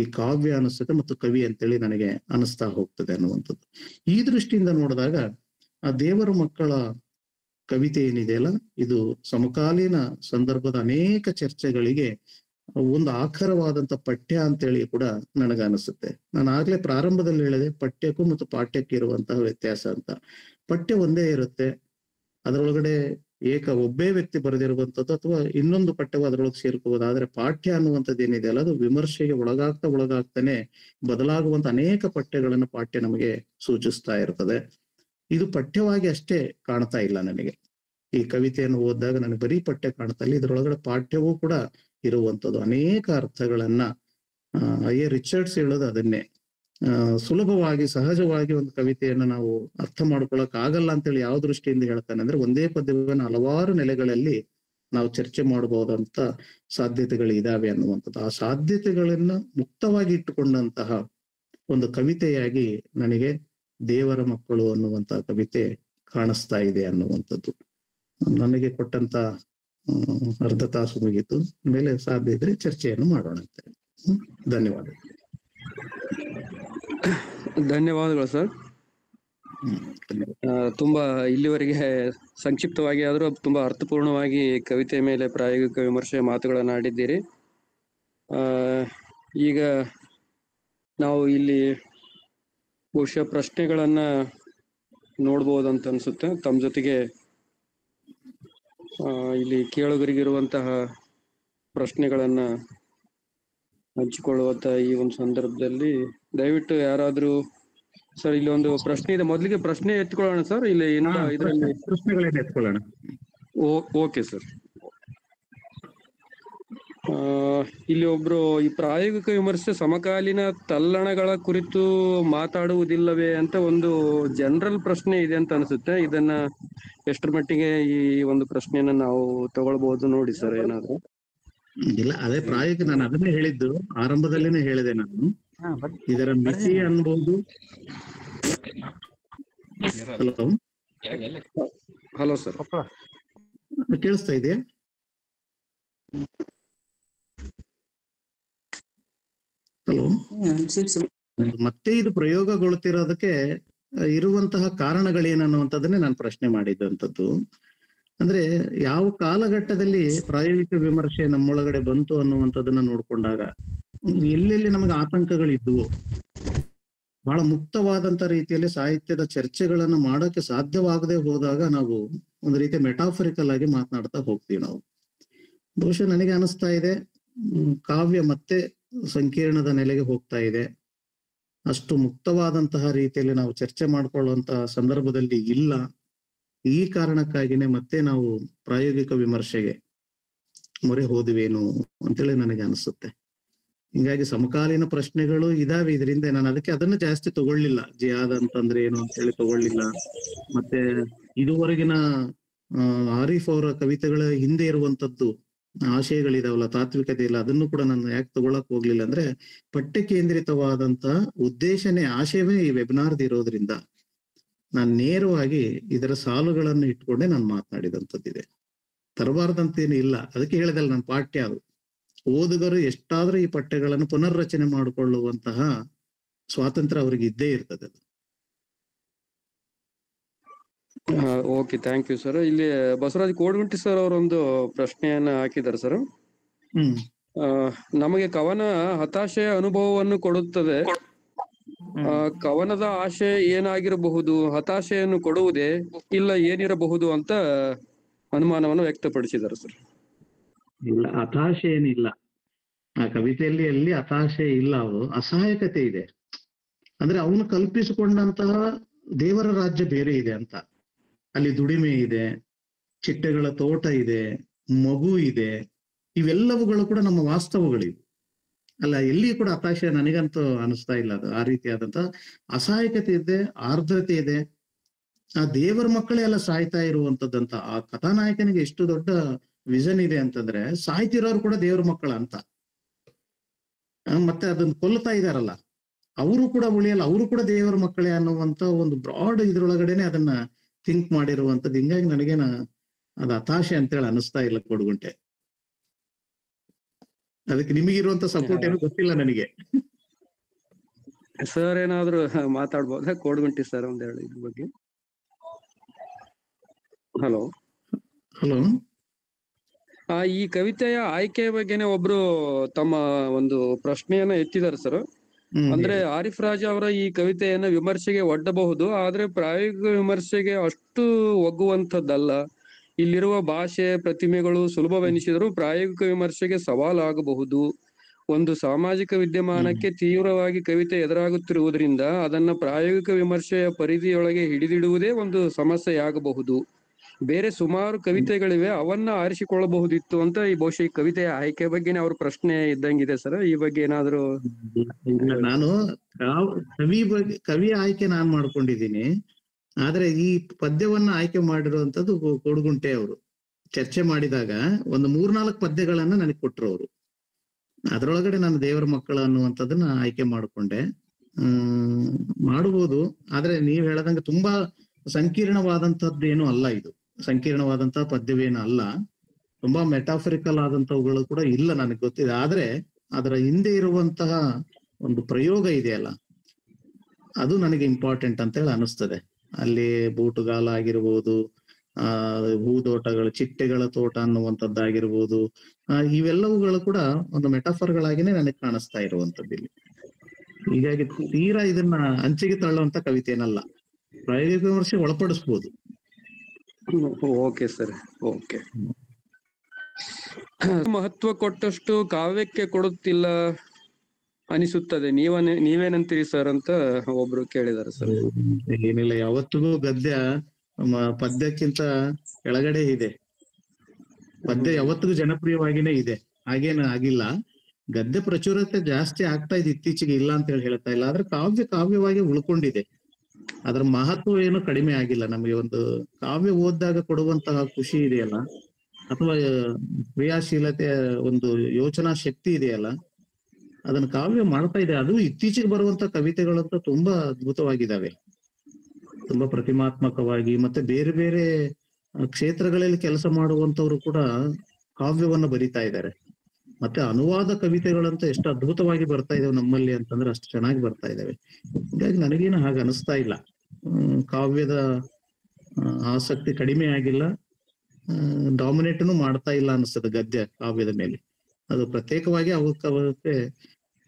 ಈ ಕಾವ್ಯ ಅನಿಸ್ತದೆ ಮತ್ತು ಕವಿ ಅಂತೇಳಿ ನನಗೆ ಅನಿಸ್ತಾ ಹೋಗ್ತದೆ ಅನ್ನುವಂಥದ್ದು. ಈ ದೃಷ್ಟಿಯಿಂದ ನೋಡಿದಾಗ ಆ ದೇವರ ಮಕ್ಕಳ ಕವಿತೆ ಏನಿದೆಯಲ್ಲ, ಇದು ಸಮಕಾಲೀನ ಸಂದರ್ಭದ ಅನೇಕ ಚರ್ಚೆಗಳಿಗೆ ಒಂದು ಆಖರವಾದಂತ ಪಠ್ಯ ಅಂತೇಳಿ ಕೂಡ ನನಗ ಅನಿಸುತ್ತೆ. ನಾನು ಆಗ್ಲೇ ಪ್ರಾರಂಭದಲ್ಲಿ ಹೇಳಿದೆ ಪಠ್ಯಕ್ಕೂ ಮತ್ತು ಪಾಠ್ಯಕ್ಕೆ ಇರುವಂತಹ ವ್ಯತ್ಯಾಸ ಅಂತ. ಪಠ್ಯ ಒಂದೇ ಇರುತ್ತೆ, ಅದರೊಳಗಡೆ ಒಬ್ಬೇ ವ್ಯಕ್ತಿ ಬರೆದಿರುವಂಥದ್ದು ಅಥವಾ ಇನ್ನೊಂದು ಪಠ್ಯವು ಅದರೊಳಗೆ ಸೇರ್ಕೋಬಹುದು. ಆದ್ರೆ ಪಾಠ್ಯ ಅನ್ನುವಂಥದ್ದು ಏನಿದೆಯಲ್ಲ, ಅದು ವಿಮರ್ಶೆಗೆ ಒಳಗಾಗ್ತಾನೆ ಬದಲಾಗುವಂತ ಅನೇಕ ಪಠ್ಯಗಳನ್ನ ಪಾಠ್ಯ ನಮಗೆ ಸೂಚಿಸ್ತಾ ಇರ್ತದೆ. ಇದು ಪಠ್ಯವಾಗಿ ಅಷ್ಟೇ ಕಾಣ್ತಾ ಇಲ್ಲ ನನಗೆ. ಈ ಕವಿತೆಯನ್ನು ಓದಿದಾಗ ನನಗೆ ಬರೀ ಪಠ್ಯ ಕಾಣ್ತಾ ಇಲ್ಲ, ಇದರೊಳಗಡೆ ಪಾಠ್ಯವೂ ಕೂಡ ಇರುವಂಥದ್ದು. ಅನೇಕ ಅರ್ಥಗಳನ್ನ ರಿಚರ್ಡ್ಸ್ ಹೇಳೋದು ಅದನ್ನೇ, ಸುಲಭವಾಗಿ ಸಹಜವಾಗಿ ಒಂದು ಕವಿತೆಯನ್ನ ನಾವು ಅರ್ಥ ಮಾಡ್ಕೊಳಕ್ ಆಗಲ್ಲ ಅಂತೇಳಿ ಯಾವ ದೃಷ್ಟಿಯಿಂದ ಹೇಳ್ತಾನೆ ಅಂದ್ರೆ, ಒಂದೇ ಪದ್ಯವನ್ನು ಹಲವಾರು ನೆಲೆಗಳಲ್ಲಿ ನಾವು ಚರ್ಚೆ ಮಾಡಬಹುದಂತ ಸಾಧ್ಯತೆಗಳು ಇದಾವೆ ಅನ್ನುವಂಥದ್ದು. ಆ ಸಾಧ್ಯತೆಗಳನ್ನ ಮುಕ್ತವಾಗಿ ಇಟ್ಟುಕೊಂಡಂತಹ ಒಂದು ಕವಿತೆಯಾಗಿ ನನಗೆ ದೇವರ ಮಕ್ಕಳು ಅನ್ನುವಂತಹ ಕವಿತೆ ಕಾಣಿಸ್ತಾ ಇದೆ ಅನ್ನುವಂಥದ್ದು. ನನಗೆ ಕೊಟ್ಟಂತ ಅರ್ಧ ತಾಸು ಮುಗೀತು. ಮೇಲೆ ಸಾಧ್ಯ ಇದ್ರೆ ಚರ್ಚೆಯನ್ನು ಮಾಡೋಣ ಅಂತ. ಧನ್ಯವಾದ. ಧನ್ಯವಾದಗಳು ಸರ್. ತುಂಬಾ ಇಲ್ಲಿವರೆಗೆ ಸಂಕ್ಷಿಪ್ತವಾಗಿ ಆದ್ರೂ ತುಂಬಾ ಅರ್ಥಪೂರ್ಣವಾಗಿ ಕವಿತೆ ಮೇಲೆ ಪ್ರಾಯೋಗಿಕ ವಿಮರ್ಶೆ ಮಾತುಗಳನ್ನ ಆಡಿದ್ದೀರಿ. ಈಗ ನಾವು ಇಲ್ಲಿ ಬಹುಶಃ ಪ್ರಶ್ನೆಗಳನ್ನ ನೋಡ್ಬೋದಂತ ಅನ್ಸುತ್ತೆ. ತಮ್ಮ ಜೊತೆಗೆ ಇಲ್ಲಿ ಕೇಳುಗರಿಗಿರುವಂತಹ ಪ್ರಶ್ನೆಗಳನ್ನ ಹಂಚಿಕೊಳ್ಳುವಂತ ಈ ಒಂದು ಸಂದರ್ಭದಲ್ಲಿ ದಯವಿಟ್ಟು ಯಾರಾದ್ರೂ ಸರ್, ಇಲ್ಲಿ ಒಂದು ಪ್ರಶ್ನೆ ಇದೆ. ಮೊದಲಿಗೆ ಪ್ರಶ್ನೆ ಎತ್ಕೊಳ್ಳೋಣ ಸರ್. ಇಲ್ಲಿ ಇದರಲ್ಲಿ ಪ್ರಶ್ನೆಗಳನ್ನ ಎತ್ಕೊಳ್ಳೋಣ. Okay sir. ಇಲ್ಲಿ ಒಬ್ರು, ಈ ಪ್ರಾಯೋಗಿಕ ವಿಮರ್ಶೆ ಸಮಕಾಲೀನ ತಲ್ಲಣಗಳ ಕುರಿತು ಮಾತಾಡುವುದಿಲ್ಲವೇ ಅಂತ ಒಂದು ಜನರಲ್ ಪ್ರಶ್ನೆ ಇದೆ ಅಂತ ಅನ್ಸುತ್ತೆ. ಇದನ್ನ ಎಷ್ಟರ ಮಟ್ಟಿಗೆ ಈ ಒಂದು ಪ್ರಶ್ನೆಯನ್ನ ನಾವು ತಗೊಳ್ಬಹುದು ನೋಡಿ ಸರ್ ಏನಾದ್ರು. ಇಲ್ಲ, ಅದೇ ಪ್ರಾಯೋಗಿಕ, ನಾನು ಅದನ್ನೇ ಹೇಳಿದ್ದು, ಆರಂಭದಲ್ಲೇನೆ ಹೇಳಿದೆ ನಾನು. ಇದರ ಮಿತಿ ಅನ್ಬೋದು. ಹಲೋ ಸರ್, ಕೇಳಿಸ್ತಾ ಇದೆಯಾ? ಹಲೋ, ಮತ್ತೆ ಇದು ಪ್ರಯೋಗಗೊಳ್ತಿರೋದಕ್ಕೆ ಇರುವಂತಹ ಕಾರಣಗಳೇನನ್ನುವಂಥದ್ದನ್ನೇ ನಾನು ಪ್ರಶ್ನೆ ಮಾಡಿದ್ದಂಥದ್ದು. ಅಂದ್ರೆ ಯಾವ ಕಾಲಘಟ್ಟದಲ್ಲಿ ಪ್ರಾಯೋಗಿಕ ವಿಮರ್ಶೆ ನಮ್ಮೊಳಗಡೆ ಬಂತು ಅನ್ನುವಂಥದ್ದನ್ನ ನೋಡ್ಕೊಂಡಾಗ ಎಲ್ಲೆಲ್ಲಿ ನಮಗೆ ಆತಂಕಗಳಿದ್ವು, ಬಹಳ ಮುಕ್ತವಾದಂತ ರೀತಿಯಲ್ಲಿ ಸಾಹಿತ್ಯದ ಚರ್ಚೆಗಳನ್ನ ಮಾಡೋಕೆ ಸಾಧ್ಯವಾಗದೆ ಹೋದಾಗ ನಾವು ಒಂದು ರೀತಿ ಮೆಟಾಫರಿಕಲ್ ಆಗಿ ಮಾತನಾಡ್ತಾ ಹೋಗ್ತೀವಿ ನಾವು. ಬಹುಶಃ ನನಗೆ ಅನಿಸ್ತಾ ಇದೆ ಕಾವ್ಯ ಮತ್ತೆ ಸಂಕೀರ್ಣದ ನೆಲೆಗೆ ಹೋಗ್ತಾ ಇದೆ. ಅಷ್ಟು ಮುಕ್ತವಾದಂತಹ ರೀತಿಯಲ್ಲಿ ನಾವು ಚರ್ಚೆ ಮಾಡ್ಕೊಳ್ಳುವಂತಹ ಸಂದರ್ಭದಲ್ಲಿ ಇಲ್ಲ. ಈ ಕಾರಣಕ್ಕಾಗಿನೇ ಮತ್ತೆ ನಾವು ಪ್ರಾಯೋಗಿಕ ವಿಮರ್ಶೆಗೆ ಮೊರೆ ಹೋದ್ವೇನು ಅಂತೇಳಿ ನನಗೆ ಅನಿಸುತ್ತೆ. ಹಿಂಗಾಗಿ ಸಮಕಾಲೀನ ಪ್ರಶ್ನೆಗಳು ಇದಾವೆ ಇದರಿಂದ. ನಾನು ಅದಕ್ಕೆ ಅದನ್ನು ಜಾಸ್ತಿ ತಗೊಳ್ಳಿಲ್ಲ. ಜಿಹಾದ್ ಅಂತಂದ್ರೆ ಏನು ಅಂತೇಳಿ ತಗೊಳ್ಳಿಲ್ಲ. ಮತ್ತೆ ಇದುವರೆಗಿನ ಆರಿಫ್ ಅವರ ಕವಿತೆಗಳ ಹಿಂದೆ ಇರುವಂತದ್ದು ಆಶಯಗಳಿದಾವಲ್ಲ, ತಾತ್ವಿಕತೆ ಇಲ್ಲ, ಅದನ್ನು ಕೂಡ ನಾನು ಯಾಕೆ ತಗೊಳಕ್ ಹೋಗ್ಲಿಲ್ಲ ಅಂದ್ರೆ ಪಠ್ಯ ಕೇಂದ್ರಿತವಾದಂತಹ ಉದ್ದೇಶನೇ ಆಶಯವೇ ಈ ವೆಬಿನಾರ್ದು ಇರೋದ್ರಿಂದ ನಾನು ನೇರವಾಗಿ ಇದರ ಸಾಲುಗಳನ್ನು ಇಟ್ಕೊಂಡೆ ನಾನು ಮಾತನಾಡಿದಂಥದ್ದಿದೆ. ತರಬಾರ್ದಂತೇನು ಇಲ್ಲ. ಅದಕ್ಕೆ ಹೇಳಿದಲ್ಲ ನನ್ನ ಪಾಠ್ಯ ಅದು. ಓದುಗರು ಎಷ್ಟಾದ್ರೂ ಈ ಪಠ್ಯಗಳನ್ನು ಪುನರ್ರಚನೆ ಮಾಡಿಕೊಳ್ಳುವಂತಹ ಸ್ವಾತಂತ್ರ್ಯ ಅವ್ರಿಗೆ ಇದ್ದೇ ಇರ್ತದೆ. Okay, thank you sir. ಇಲ್ಲಿ ಬಸವರಾಜ್ ಕೋಡ್ಗುಂಟಿ ಸರ್ ಅವರೊಂದು ಪ್ರಶ್ನೆಯನ್ನ ಹಾಕಿದ್ದಾರೆ ಸರ್. ನಮಗೆ ಕವನ ಹತಾಶೆಯ ಅನುಭವವನ್ನು ಕೊಡುತ್ತದೆ. ಕವನದ ಆಶೆ ಏನಾಗಿರಬಹುದು, ಹತಾಶೆಯನ್ನು ಕೊಡುವುದೇ, ಇಲ್ಲ ಏನಿರಬಹುದು ಅಂತ ಅನುಮಾನವನ್ನು ವ್ಯಕ್ತಪಡಿಸಿದ್ದಾರೆ ಸರ್. ಇಲ್ಲ, ಹತಾಶೆ ಏನಿಲ್ಲ ಆ ಕವಿತೆಯಲ್ಲಿ. ಎಲ್ಲಿ ಹತಾಶೆ ಇಲ್ಲ, ಅವರು ಅಸಹಾಯಕತೆ ಇದೆ. ಅಂದ್ರೆ ಅವನು ಕಲ್ಪಿಸಿಕೊಂಡಂತಹ ದೇವರ ರಾಜ್ಯ ಬೇರೆ ಇದೆ ಅಂತ. ಅಲ್ಲಿ ದುಡಿಮೆ ಇದೆ, ಚಿಟ್ಟೆಗಳ ತೋಟ ಇದೆ, ಮಗು ಇದೆ, ಇವೆಲ್ಲವುಗಳು ಕೂಡ ನಮ್ಮ ವಾಸ್ತವಗಳಿವೆ ಅಲ್ಲ. ಎಲ್ಲಿ ಕೂಡ ಹತಾಶೆ ನನಗಂತೂ ಅನಿಸ್ತಾ ಇಲ್ಲ. ಅದು ಆ ರೀತಿಯಾದಂತ ಅಸಹಾಯಕತೆ ಇದೆ, ಆರ್ದ್ರತೆ ಇದೆ. ಆ ದೇವರ ಮಕ್ಕಳೇ ಎಲ್ಲ ಸಾಯ್ತಾ ಇರುವಂತದ್ದಂತ ಆ ಕಥಾನಾಯಕನಿಗೆ ಎಷ್ಟು ದೊಡ್ಡ ವಿಷನ್ ಇದೆ ಅಂತಂದ್ರೆ ಸಾಯ್ತಿರೋರು ಕೂಡ ದೇವ್ರ ಮಕ್ಕಳ ಅಂತ. ಮತ್ತೆ ಅದನ್ನ ಕೊಲ್ತಾ ಇದಾರಲ್ಲ ಅವರು ಕೂಡ ಉಳಿಯಲ್ಲ, ಅವರು ಕೂಡ ದೇವರ ಮಕ್ಕಳೇ ಅನ್ನುವಂತ ಒಂದು ಬ್ರಾಡ್ ಇದ್ರೊಳಗಡೆನೆ ಅದನ್ನ ಥಿಂಕ್ ಮಾಡಿರುವಂತದ್ದು. ಹಿಂಗಾಗಿ ನನಗೇನ ಅದು ಹತಾಶೆ ಅಂತೇಳಿ ಅನಿಸ್ತಾ ಇಲ್ಲ ಕೊಡ್ಗುಂಟೆ. ಅದಕ್ಕೆ ನಿಮಗಿರುವಂತ ಸಪೋರ್ಟ್ ಏನೋ ಗೊತ್ತಿಲ್ಲ ನನಗೆ. ಸರ್ ಏನಾದ್ರು ಮಾತಾಡ್ಬೋದಾ ಕೋಡ್ಗುಂಟಿ ಸರ್ ಒಂದೆರಡು ಇದ್ರ ಬಗ್ಗೆ? Hello hello. ಈ ಕವಿತೆಯ ಆಯ್ಕೆಯ ಬಗ್ಗೆನೆ ಒಬ್ರು ತಮ್ಮ ಒಂದು ಪ್ರಶ್ನೆಯನ್ನ ಎತ್ತಿದ್ದಾರೆ ಸರ್. ಅಂದ್ರೆ ಆರಿಫ್ ರಾಜ ಅವರ ಈ ಕವಿತೆಯನ್ನ ವಿಮರ್ಶೆಗೆ ಒಡ್ಡಬಹುದು, ಆದ್ರೆ ಪ್ರಾಯೋಗಿಕ ವಿಮರ್ಶೆಗೆ ಅಷ್ಟು ಒಗ್ಗುವಂಥದ್ದಲ್ಲ. ಇಲ್ಲಿರುವ ಭಾಷೆ ಪ್ರತಿಮೆಗಳು ಸುಲಭವೆನಿಸಿದರೂ ಪ್ರಾಯೋಗಿಕ ವಿಮರ್ಶೆಗೆ ಸವಾಲಾಗಬಹುದು. ಒಂದು ಸಾಮಾಜಿಕ ವಿದ್ಯಮಾನಕ್ಕೆ ತೀವ್ರವಾಗಿ ಕವಿತೆ ಎದುರಾಗುತ್ತಿರುವುದರಿಂದ ಅದನ್ನ ಪ್ರಾಯೋಗಿಕ ವಿಮರ್ಶೆಯ ಪರಿಧಿಯೊಳಗೆ ಹಿಡಿದಿಡುವುದೇ ಒಂದು ಸಮಸ್ಯೆಯಾಗಬಹುದು. ಬೇರೆ ಸುಮಾರು ಕವಿತೆಗಳಿವೆ, ಅವನ್ನ ಆರಿಸಿಕೊಳ್ಳಬಹುದಿತ್ತು ಅಂತ ಈ ಬಹುಶಃ ಈ ಕವಿತೆಯ ಆಯ್ಕೆ ಬಗ್ಗೆನೇ ಅವ್ರ ಪ್ರಶ್ನೆ ಇದ್ದಂಗಿದೆ ಸರ್. ಈ ಬಗ್ಗೆ ಏನಾದ್ರು? ನಾನು ಕವಿ ಆಯ್ಕೆ ನಾನ್ ಮಾಡ್ಕೊಂಡಿದ್ದೀನಿ, ಆದ್ರೆ ಈ ಪದ್ಯವನ್ನ ಆಯ್ಕೆ ಮಾಡಿರುವಂತದ್ದು ಕೋಡ್ಗುಂಟೆ ಅವರು. ಚರ್ಚೆ ಮಾಡಿದಾಗ ಒಂದು 3-4 ಪದ್ಯಗಳನ್ನ ನನಗೆ ಕೊಟ್ರು ಅವರು. ಅದ್ರೊಳಗಡೆ ನಾನು ದೇವರ ಮಕ್ಕಳು ಅನ್ನುವಂಥದ್ದನ್ನ ಆಯ್ಕೆ ಮಾಡ್ಕೊಂಡೆ. ಮಾಡಬಹುದು, ಆದ್ರೆ ನೀವ್ ಹೇಳದಂಗೆ ತುಂಬಾ ಸಂಕೀರ್ಣವಾದಂತದ್ದೇನು ಅಲ್ಲ. ಇದು ಸಂಕೀರ್ಣವಾದಂತಹ ಪದ್ಯವೇನು ಅಲ್ಲ. ತುಂಬಾ ಮೆಟಾಫರಿಕಲ್ ಆದಂತವುಗಳು ಕೂಡ ಇಲ್ಲ, ನನಗೆ ಗೊತ್ತಿದೆ. ಆದ್ರೆ ಅದರ ಹಿಂದೆ ಇರುವಂತಹ ಒಂದು ಪ್ರಯೋಗ ಇದೆಯಲ್ಲ, ಅದು ನನಗೆ ಇಂಪಾರ್ಟೆಂಟ್ ಅಂತ ಹೇಳಿ ಅನಿಸ್ತದೆ. ಅಲ್ಲಿ ಬೂಟುಗಾಲ ಆಗಿರ್ಬೋದು, ಹೂದೋಟಗಳು, ಚಿಟ್ಟೆಗಳ ತೋಟ ಅನ್ನುವಂಥದ್ದಾಗಿರ್ಬೋದು, ಇವೆಲ್ಲವುಗಳು ಕೂಡ ಒಂದು ಮೆಟಾಫರ್ಗಳಾಗಿನೇ ನನಗೆ ಕಾಣಿಸ್ತಾ ಇರುವಂತದ್ದು ಇಲ್ಲಿ. ಹೀಗಾಗಿ ತೀರಾ ಇದನ್ನ ಅಂಚಿಗೆ ತಳ್ಳುವಂತ ಕವಿತೆ ಏನಲ್ಲ, ಪ್ರಾಯೋಗಿಕ ವಿಮರ್ಶೆ ಒಳಪಡಿಸ್ಬೋದು. Okay sir, okay. ಮಹತ್ವ ಕೊಟ್ಟಷ್ಟು ಕಾವ್ಯಕ್ಕೆ ಕೊಡುತ್ತಿಲ್ಲ ಅನಿಸುತ್ತದೆ, ನೀವೇನಂತೀರಿ ಸರ್ ಅಂತ ಒಬ್ರು ಕೇಳಿದಾರೆ ಸರ್. ಏನಿಲ್ಲ, ಯಾವತ್ತಿಗೂ ಗದ್ಯ ಪದ್ಯಕ್ಕಿಂತ ಕೆಳಗಡೆ ಇದೆ. ಪದ್ಯ ಯಾವತ್ತಿಗೂ ಜನಪ್ರಿಯವಾಗಿನೇ ಇದೆ, ಹಾಗೇನು ಆಗಿಲ್ಲ. ಗದ್ಯ ಪ್ರಚುರತೆ ಜಾಸ್ತಿ ಆಗ್ತಾ ಇದೆ ಇತ್ತೀಚೆಗೆ, ಇಲ್ಲ ಅಂತ ಹೇಳಿ ಹೇಳ್ತಾ ಇಲ್ಲ. ಆದ್ರೆ ಕಾವ್ಯವಾಗಿ ಉಳ್ಕೊಂಡಿದೆ. ಅದ್ರ ಮಹತ್ವ ಏನು ಕಡಿಮೆ ಆಗಿಲ್ಲ. ನಮಗೆ ಒಂದು ಕಾವ್ಯ ಓದಿದಾಗ ಕೊಡುವಂತಹ ಖುಷಿ ಇದೆಯಲ್ಲ, ಅಥವಾ ಕ್ರಿಯಾಶೀಲತೆಯ ಒಂದು ಯೋಚನಾ ಶಕ್ತಿ ಇದೆಯಲ್ಲ, ಅದನ್ನ ಕಾವ್ಯ ಮಾಡ್ತಾ ಇದೆ. ಅದು ಇತ್ತೀಚೆಗೆ ಬರುವಂತ ಕವಿತೆಗಳಂತೂ ತುಂಬಾ ಅದ್ಭುತವಾಗಿದ್ದಾವೆ, ತುಂಬಾ ಪ್ರತಿಮಾತ್ಮಕವಾಗಿ. ಮತ್ತೆ ಬೇರೆ ಬೇರೆ ಕ್ಷೇತ್ರಗಳಲ್ಲಿ ಕೆಲಸ ಮಾಡುವಂತವ್ರು ಕೂಡ ಕಾವ್ಯವನ್ನ ಬರಿತಾ ಇದ್ದಾರೆ. ಮತ್ತೆ ಅನುವಾದ ಕವಿತೆಗಳಂತೂ ಎಷ್ಟು ಅದ್ಭುತವಾಗಿ ಬರ್ತಾ ಇದಾವೆ ನಮ್ಮಲ್ಲಿ ಅಂತಂದ್ರೆ ಅಷ್ಟು ಚೆನ್ನಾಗಿ ಬರ್ತಾ ಇದಾವೆ. ಹೀಗಾಗಿ ನನಗೇನು ಹಾಗೆ ಅನಿಸ್ತಾ ಇಲ್ಲ. ಕಾವ್ಯದ ಆಸಕ್ತಿ ಕಡಿಮೆ ಆಗಿಲ್ಲ, ಡಾಮಿನೇಟ್ನು ಮಾಡ್ತಾ ಇಲ್ಲ ಅನಿಸ್ತದೆ ಗದ್ಯ ಕಾವ್ಯದ ಮೇಲೆ. ಅದು ಪ್ರತ್ಯೇಕವಾಗಿ ಅವಕ್ಕೆ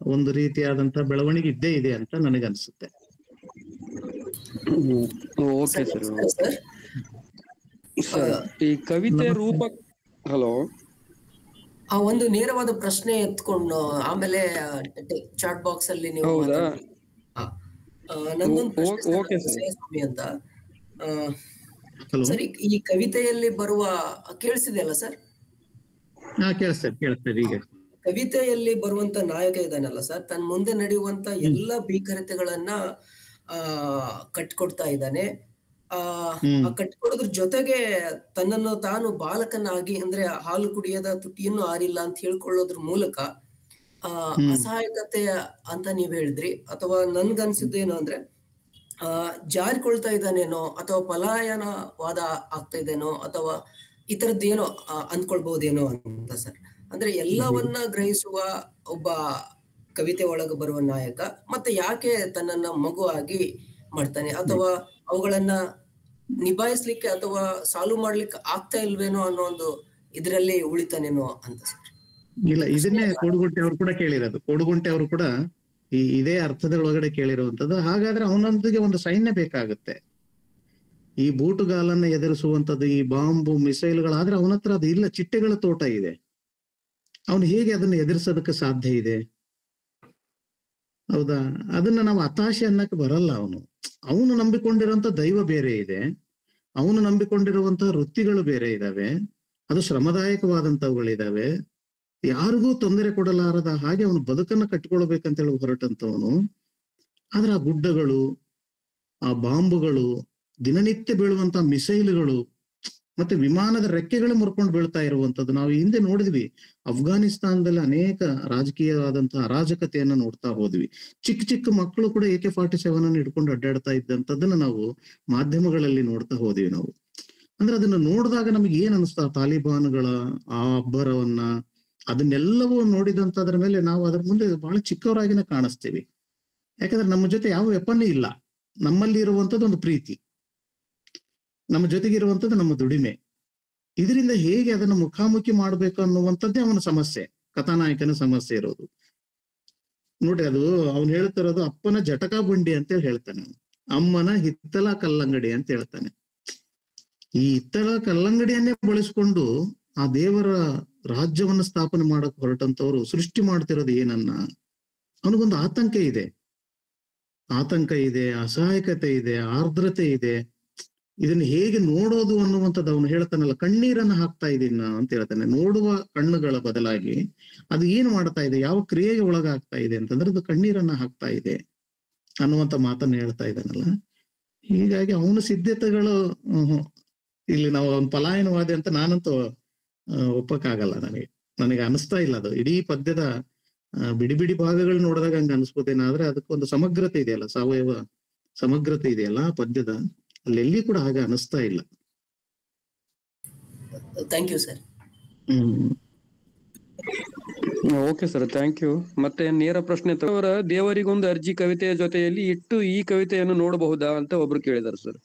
ಒಂದು ರೀತಿಯಾದಂತ ಬೆಳವಣಿಗೆ ಇದ್ದೇ ಇದೆ ಅಂತ ನನಗನ್ಸುತ್ತೆ. ಓಕೆ ಸರ್, ಈ ಕವಿತೆ ರೂಪ. ಹಲೋ, ಒಂದು ನೇರವಾದ ಪ್ರಶ್ನೆ ಎತ್ಕೊಂಡು ಆಮೇಲೆ ಚಾಟ್ ಬಾಕ್ಸ್ ಅಲ್ಲಿ ನೀವು ನಂದೊಂದು ಪ್ರಶ್ನೆ ಸರ್, ಓಕೆ ಸರ್. ವಿಜಯಸ್ವಾಮಿ ಅಂತ. ಹಲೋ. ಸರ್, ಈ ಕವಿತೆಯಲ್ಲಿ ಬರುವ ಕೇಳಿಸಿದೆ ಅಲ್ಲ ಸರ್? ಕೇಳಿಸ್ತದೆ ಈಗ. ಕವಿತೆಯಲ್ಲಿ ಬರುವಂತ ನಾಯಕ ಇದ್ದಾನಲ್ಲ ಸರ್, ತನ್ನ ಮುಂದೆ ನಡೆಯುವಂತ ಎಲ್ಲ ಭೀಕರತೆಗಳನ್ನ ಕಟ್ಕೊಡ್ತಾ ಇದ್ದಾನೆ. ಆ ಕಟ್ಕೊಡೋದ್ರ ಜೊತೆಗೆ ತನ್ನನ್ನು ತಾನು ಬಾಲಕನಾಗಿ, ಅಂದ್ರೆ ಹಾಲು ಕುಡಿಯದ ತುಟಿಯನ್ನು ಆರಿಲ್ಲ ಅಂತ ಹೇಳ್ಕೊಳ್ಳೋದ್ರ ಮೂಲಕ ಅಸಹಾಯಕತೆ ಅಂತ ನೀವ್ ಹೇಳಿದ್ರಿ. ಅಥವಾ ನನ್ಗನ್ಸಿದ್ದೇನು ಅಂದ್ರೆ ಜಾರಿಕೊಳ್ತಾ ಇದ್ದಾನೇನೋ, ಅಥವಾ ಪಲಾಯನವಾದ ಆಗ್ತಾ ಇದೇನೋ, ಅಥವಾ ಈ ತರದ್ದೇನೋ ಅಂದ್ಕೊಳ್ಬಹುದೇನೋ ಅಂತ ಸರ್. ಅಂದ್ರೆ ಎಲ್ಲವನ್ನ ಗ್ರಹಿಸುವ ಒಬ್ಬ ಕವಿತೆ ಒಳಗೆ ಬರುವ ನಾಯಕ ಮತ್ತೆ ಯಾಕೆ ತನ್ನನ್ನ ಮಗು ಆಗಿ ಮಾಡ್ತಾನೆ, ಅಥವಾ ಅವುಗಳನ್ನ ನಿಭಾಯಿಸ್ಲಿಕ್ಕೆ ಅಥವಾ ಸಾಲ್ವ್ ಮಾಡ್ಲಿಕ್ಕೆ ಆಗ್ತಾ ಇಲ್ವೇನೋ ಅನ್ನೋ ಒಂದು ಇದರಲ್ಲಿ ಉಳಿತಾನೇನೋ ಅಂತ ಸರ್. ಇಲ್ಲ, ಇದನ್ನೇ ಕೋಡುಗುಂಟೆ ಅವರು ಕೂಡ ಕೇಳಿರೋದು. ಕೋಡುಗುಂಟೆ ಅವರು ಕೂಡ ಇದೇ ಅರ್ಥದ ಒಳಗಡೆ ಕೇಳಿರುವಂತದ್ದು. ಹಾಗಾದ್ರೆ ಅವನೊಂದಿಗೆ ಒಂದು ಸೈನ್ಯ ಬೇಕಾಗುತ್ತೆ, ಈ ಬೂಟುಗಾಲನ್ನ ಎದುರಿಸುವಂತದ್ದು, ಈ ಬಾಂಬು ಮಿಸೈಲ್ಗಳಾದ್ರೆ ಅವನ ಹತ್ರ ಅದು ಇಲ್ಲ, ಚಿಟ್ಟೆಗಳ ತೋಟ ಇದೆ. ಅವನು ಹೇಗೆ ಅದನ್ನ ಎದುರಿಸೋದಕ್ಕೆ ಸಾಧ್ಯ ಇದೆ? ಹೌದಾ? ಅದನ್ನ ನಾವು ಹತಾಶೆ ಅನ್ನಕ್ಕೆ ಬರಲ್ಲ. ಅವನು ನಂಬಿಕೊಂಡಿರುವಂತ ದೈವ ಬೇರೆ ಇದೆ, ಅವನು ನಂಬಿಕೊಂಡಿರುವಂತಹ ವೃತ್ತಿಗಳು ಬೇರೆ ಇದಾವೆ, ಅದು ಶ್ರಮದಾಯಕವಾದಂತವುಗಳಿದಾವೆ, ಯಾರಿಗೂ ತೊಂದರೆ ಕೊಡಲಾರದ ಹಾಗೆ ಅವನು ಬದುಕನ್ನ ಕಟ್ಟಿಕೊಳ್ಬೇಕಂತ ಹೇಳಿ ಹೊರಟಂತವನು. ಆದ್ರೆ ಆ ಗುಡ್ಡಗಳು, ಆ ಬಾಂಬುಗಳು, ದಿನನಿತ್ಯ ಬೀಳುವಂತ ಮಿಸೈಲ್ಗಳು, ಮತ್ತೆ ವಿಮಾನದ ರೆಕ್ಕೆಗಳು ಮುರ್ಕೊಂಡು ಬೀಳ್ತಾ ಇರುವಂತದ್ದು ನಾವು ಹಿಂದೆ ನೋಡಿದ್ವಿ. ಅಫ್ಘಾನಿಸ್ತಾನದಲ್ಲಿ ಅನೇಕ ರಾಜಕೀಯವಾದಂತಹ ಅರಾಜಕತೆಯನ್ನ ನೋಡ್ತಾ ಹೋದ್ವಿ. ಚಿಕ್ಕ ಚಿಕ್ಕ ಮಕ್ಕಳು ಕೂಡ AK-47 ಅನ್ನು ಹಿಡ್ಕೊಂಡು ಅಡ್ಡಾಡ್ತಾ ಇದ್ದಂಥದ್ದನ್ನ ನಾವು ಮಾಧ್ಯಮಗಳಲ್ಲಿ ನೋಡ್ತಾ ಹೋದ್ವಿ ನಾವು. ಅಂದ್ರೆ ಅದನ್ನ ನೋಡಿದಾಗ ನಮ್ಗೆ ಏನ್ ಅನಿಸ್ತಾ, ತಾಲಿಬಾನ್ಗಳ ಆ ಅಬ್ಬರವನ್ನ, ಅದನ್ನೆಲ್ಲವೂ ನೋಡಿದಂತದ್ರ ಮೇಲೆ ನಾವು ಅದ್ರ ಮುಂದೆ ಬಹಳ ಚಿಕ್ಕವರಾಗಿನ ಕಾಣಿಸ್ತೀವಿ. ಯಾಕಂದ್ರೆ ನಮ್ಮ ಜೊತೆ ಯಾವ ವೆಪನ್ ಇಲ್ಲ, ನಮ್ಮಲ್ಲಿ ಇರುವಂತದ್ದು ಒಂದು ಪ್ರೀತಿ, ನಮ್ಮ ಜೊತೆಗೆ ಇರುವಂತದ್ದು ನಮ್ಮ ದುಡಿಮೆ. ಇದರಿಂದ ಹೇಗೆ ಅದನ್ನ ಮುಖಾಮುಖಿ ಮಾಡ್ಬೇಕು ಅನ್ನುವಂಥದ್ದೇ ಅವನ ಸಮಸ್ಯೆ, ಕಥಾನಾಯಕನ ಸಮಸ್ಯೆ ಇರೋದು. ನೋಡ್ರಿ, ಅದು ಅವ್ನು ಹೇಳ್ತಿರೋದು ಅಪ್ಪನ ಜಟಕಾ ಬಂಡಿ ಅಂತ ಹೇಳ್ತಾನೆ, ಅಮ್ಮನ ಹಿತ್ತಲ ಕಲ್ಲಂಗಡಿ ಅಂತ ಹೇಳ್ತಾನೆ. ಈ ಹಿತ್ತಲ ಕಲ್ಲಂಗಡಿಯನ್ನೇ ಬಳಸ್ಕೊಂಡು ಆ ದೇವರ ರಾಜ್ಯವನ್ನ ಸ್ಥಾಪನೆ ಮಾಡಕ್ ಹೊರಟಂತವ್ರು ಸೃಷ್ಟಿ ಮಾಡ್ತಿರೋದು ಏನನ್ನ? ಅವನಿಗೊಂದು ಆತಂಕ ಇದೆ, ಅಸಹಾಯಕತೆ ಇದೆ, ಆರ್ದ್ರತೆ ಇದೆ. ಇದನ್ನ ಹೇಗೆ ನೋಡೋದು ಅನ್ನುವಂಥದ್ದು ಅವನು ಹೇಳ್ತಾನಲ್ಲ, ಕಣ್ಣೀರನ್ನ ಹಾಕ್ತಾ ಇದೀನ ಅಂತ ಹೇಳ್ತಾನೆ. ನೋಡುವ ಕಣ್ಣುಗಳ ಬದಲಾಗಿ ಅದು ಏನು ಮಾಡ್ತಾ ಇದೆ, ಯಾವ ಕ್ರಿಯೆಗೆ ಒಳಗಾಗ್ತಾ ಇದೆ ಅಂತಂದ್ರೆ ಅದು ಕಣ್ಣೀರನ್ನ ಹಾಕ್ತಾ ಇದೆ ಅನ್ನುವಂಥ ಮಾತನ್ನ ಹೇಳ್ತಾ ಇದ್ದಾನಲ್ಲ. ಹೀಗಾಗಿ ಅವನ ಸಿದ್ಧತೆಗಳು ಇಲ್ಲಿ ನಾವು ಅವನ ಪಲಾಯನವಾದಿ ಅಂತ ನಾನಂತೂ ಒಪ್ಪಕ್ಕಾಗಲ್ಲ. ನನಗೆ ಅನಿಸ್ತಾ ಇಲ್ಲ ಅದು. ಇಡೀ ಪದ್ಯದ ಬಿಡಿ ಬಿಡಿ ಭಾಗಗಳು ನೋಡಿದಾಗ ಹಂಗ ಅನಿಸ್ಬೋದೇನಾದ್ರೆ ಅದಕ್ಕೊಂದು ಸಮಗ್ರತೆ ಇದೆಯಲ್ಲ, ಸಾವಯವ ಸಮಗ್ರತೆ ಇದೆಯಲ್ಲ ಆ ಪದ್ಯದ, ಅಲ್ಲೆಲ್ಲಿ ಕೂಡ ಹಾಗೆ ಅನಿಸ್ತಾ ಇಲ್ಲ. Thank you sir. Okay sir, thank you. ಮತ್ತೆ ನೇರ ಪ್ರಶ್ನೆ, ದೇವರಿಗೊಂದು ಅರ್ಜಿ ಕವಿತೆಯ ಜೊತೆಯಲ್ಲಿ ಇಟ್ಟು ಈ ಕವಿತೆಯನ್ನು ನೋಡಬಹುದಾ ಅಂತ ಒಬ್ರು ಕೇಳಿದಾರೆ ಸರ್.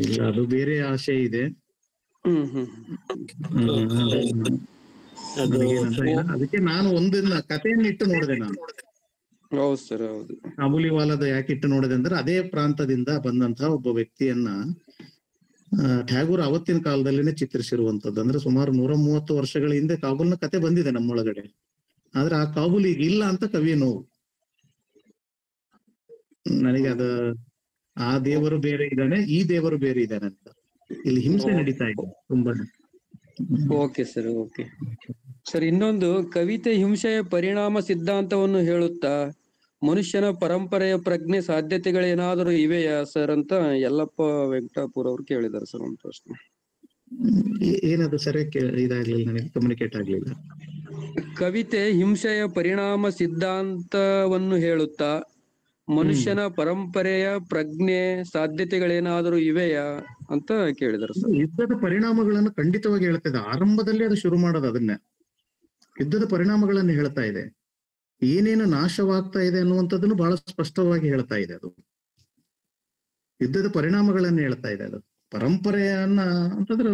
ಇಲ್ಲ, ಅದು ಬೇರೆ ಆಶೆ ಇದೆ. ಅದಕ್ಕೆ ನಾನು ಒಂದನ್ನ ಕಥೆಯನ್ನ ಇಟ್ಟು ನೋಡಿದೆ ನಾನು. ಹೌದು ಸರ್, ಹೌದು. ಕಾಬೂಲಿವಾಲದ ಯಾಕೆ ಇಟ್ಟು ನೋಡಿದೆ ಅಂದ್ರೆ, ಅದೇ ಪ್ರಾಂತದಿಂದ ಬಂದಂತಹ ಒಬ್ಬ ವ್ಯಕ್ತಿಯನ್ನ ಟ್ಯಾಗೂರ್ ಅವತ್ತಿನ ಕಾಲದಲ್ಲಿನೇ ಚಿತ್ರಿಸಿರುವಂತದ್ದು. ಅಂದ್ರೆ ಸುಮಾರು 130 ವರ್ಷಗಳ ಹಿಂದೆ ಕಾಬೂಲ್ನ ಕತೆ ಬಂದಿದೆ ನಮ್ಮೊಳಗಡೆ. ಆದ್ರೆ ಆ ಕಾಬೂಲ್ ಈಗ ಇಲ್ಲ ಅಂತ ಕವಿಯ ನೋವು. ನನಗೆ ಆ ದೇವರು ಬೇರೆ ಇದ್ದಾನೆ, ಈ ದೇವರು ಬೇರೆ ಇದ್ದಾನೆ ಅಂತ ಇಲ್ಲಿ ಹಿಂಸೆ ನಡೀತಾ ಇದೆ ತುಂಬಾ. Okay sir, okay sir. ಇನ್ನೊಂದು, ಕವಿತೆ ಹಿಂಸೆಯ ಪರಿಣಾಮ ಸಿದ್ಧಾಂತವನ್ನು ಹೇಳುತ್ತಾ ಮನುಷ್ಯನ ಪರಂಪರೆಯ ಪ್ರಜ್ಞೆ ಸಾಧ್ಯತೆಗಳೇನಾದರೂ ಇವೆಯಾ ಸರ್ ಅಂತ ಯಲ್ಲಪ್ಪ ವೆಂಕಟಾಪುರ ಅವರು ಕೇಳಿದ್ದಾರೆ ಸರ್ ಒಂದು ಪ್ರಶ್ನೆ. ಏನದು ಸರಿಯಾಗಿ ಇದಾಗ್ಲಿಲ್ಲ, ನನಗೆ ಕಮ್ಯುನಿಕೇಟ್ ಆಗ್ಲಿಲ್ಲ. ಕವಿತೆ ಹಿಂಸೆಯ ಪರಿಣಾಮ ಸಿದ್ಧಾಂತವನ್ನು ಹೇಳುತ್ತಾ ಮನುಷ್ಯನ ಪರಂಪರೆಯ ಪ್ರಜ್ಞೆ ಸಾಧ್ಯತೆಗಳೇನಾದರೂ ಇವೆಯಾ ಅಂತ ಕೇಳಿದಾರೆ ಸರ್. ಯುದ್ಧದ ಪರಿಣಾಮಗಳನ್ನು ಖಂಡಿತವಾಗಿ ಹೇಳ್ತಾ ಇದೆ. ಆರಂಭದಲ್ಲಿ ಅದು ಶುರು ಮಾಡೋದು ಅದನ್ನೇ, ಯುದ್ಧದ ಪರಿಣಾಮಗಳನ್ನು ಹೇಳ್ತಾ ಇದೆ. ಏನೇನು ನಾಶವಾಗ್ತಾ ಇದೆ ಅನ್ನುವಂಥದ್ದನ್ನು ಬಹಳ ಸ್ಪಷ್ಟವಾಗಿ ಹೇಳ್ತಾ ಇದೆ. ಅದು ಯುದ್ಧದ ಪರಿಣಾಮಗಳನ್ನ ಹೇಳ್ತಾ ಇದೆ. ಅದು ಪರಂಪರೆಯನ್ನ ಅಂತಂದ್ರೆ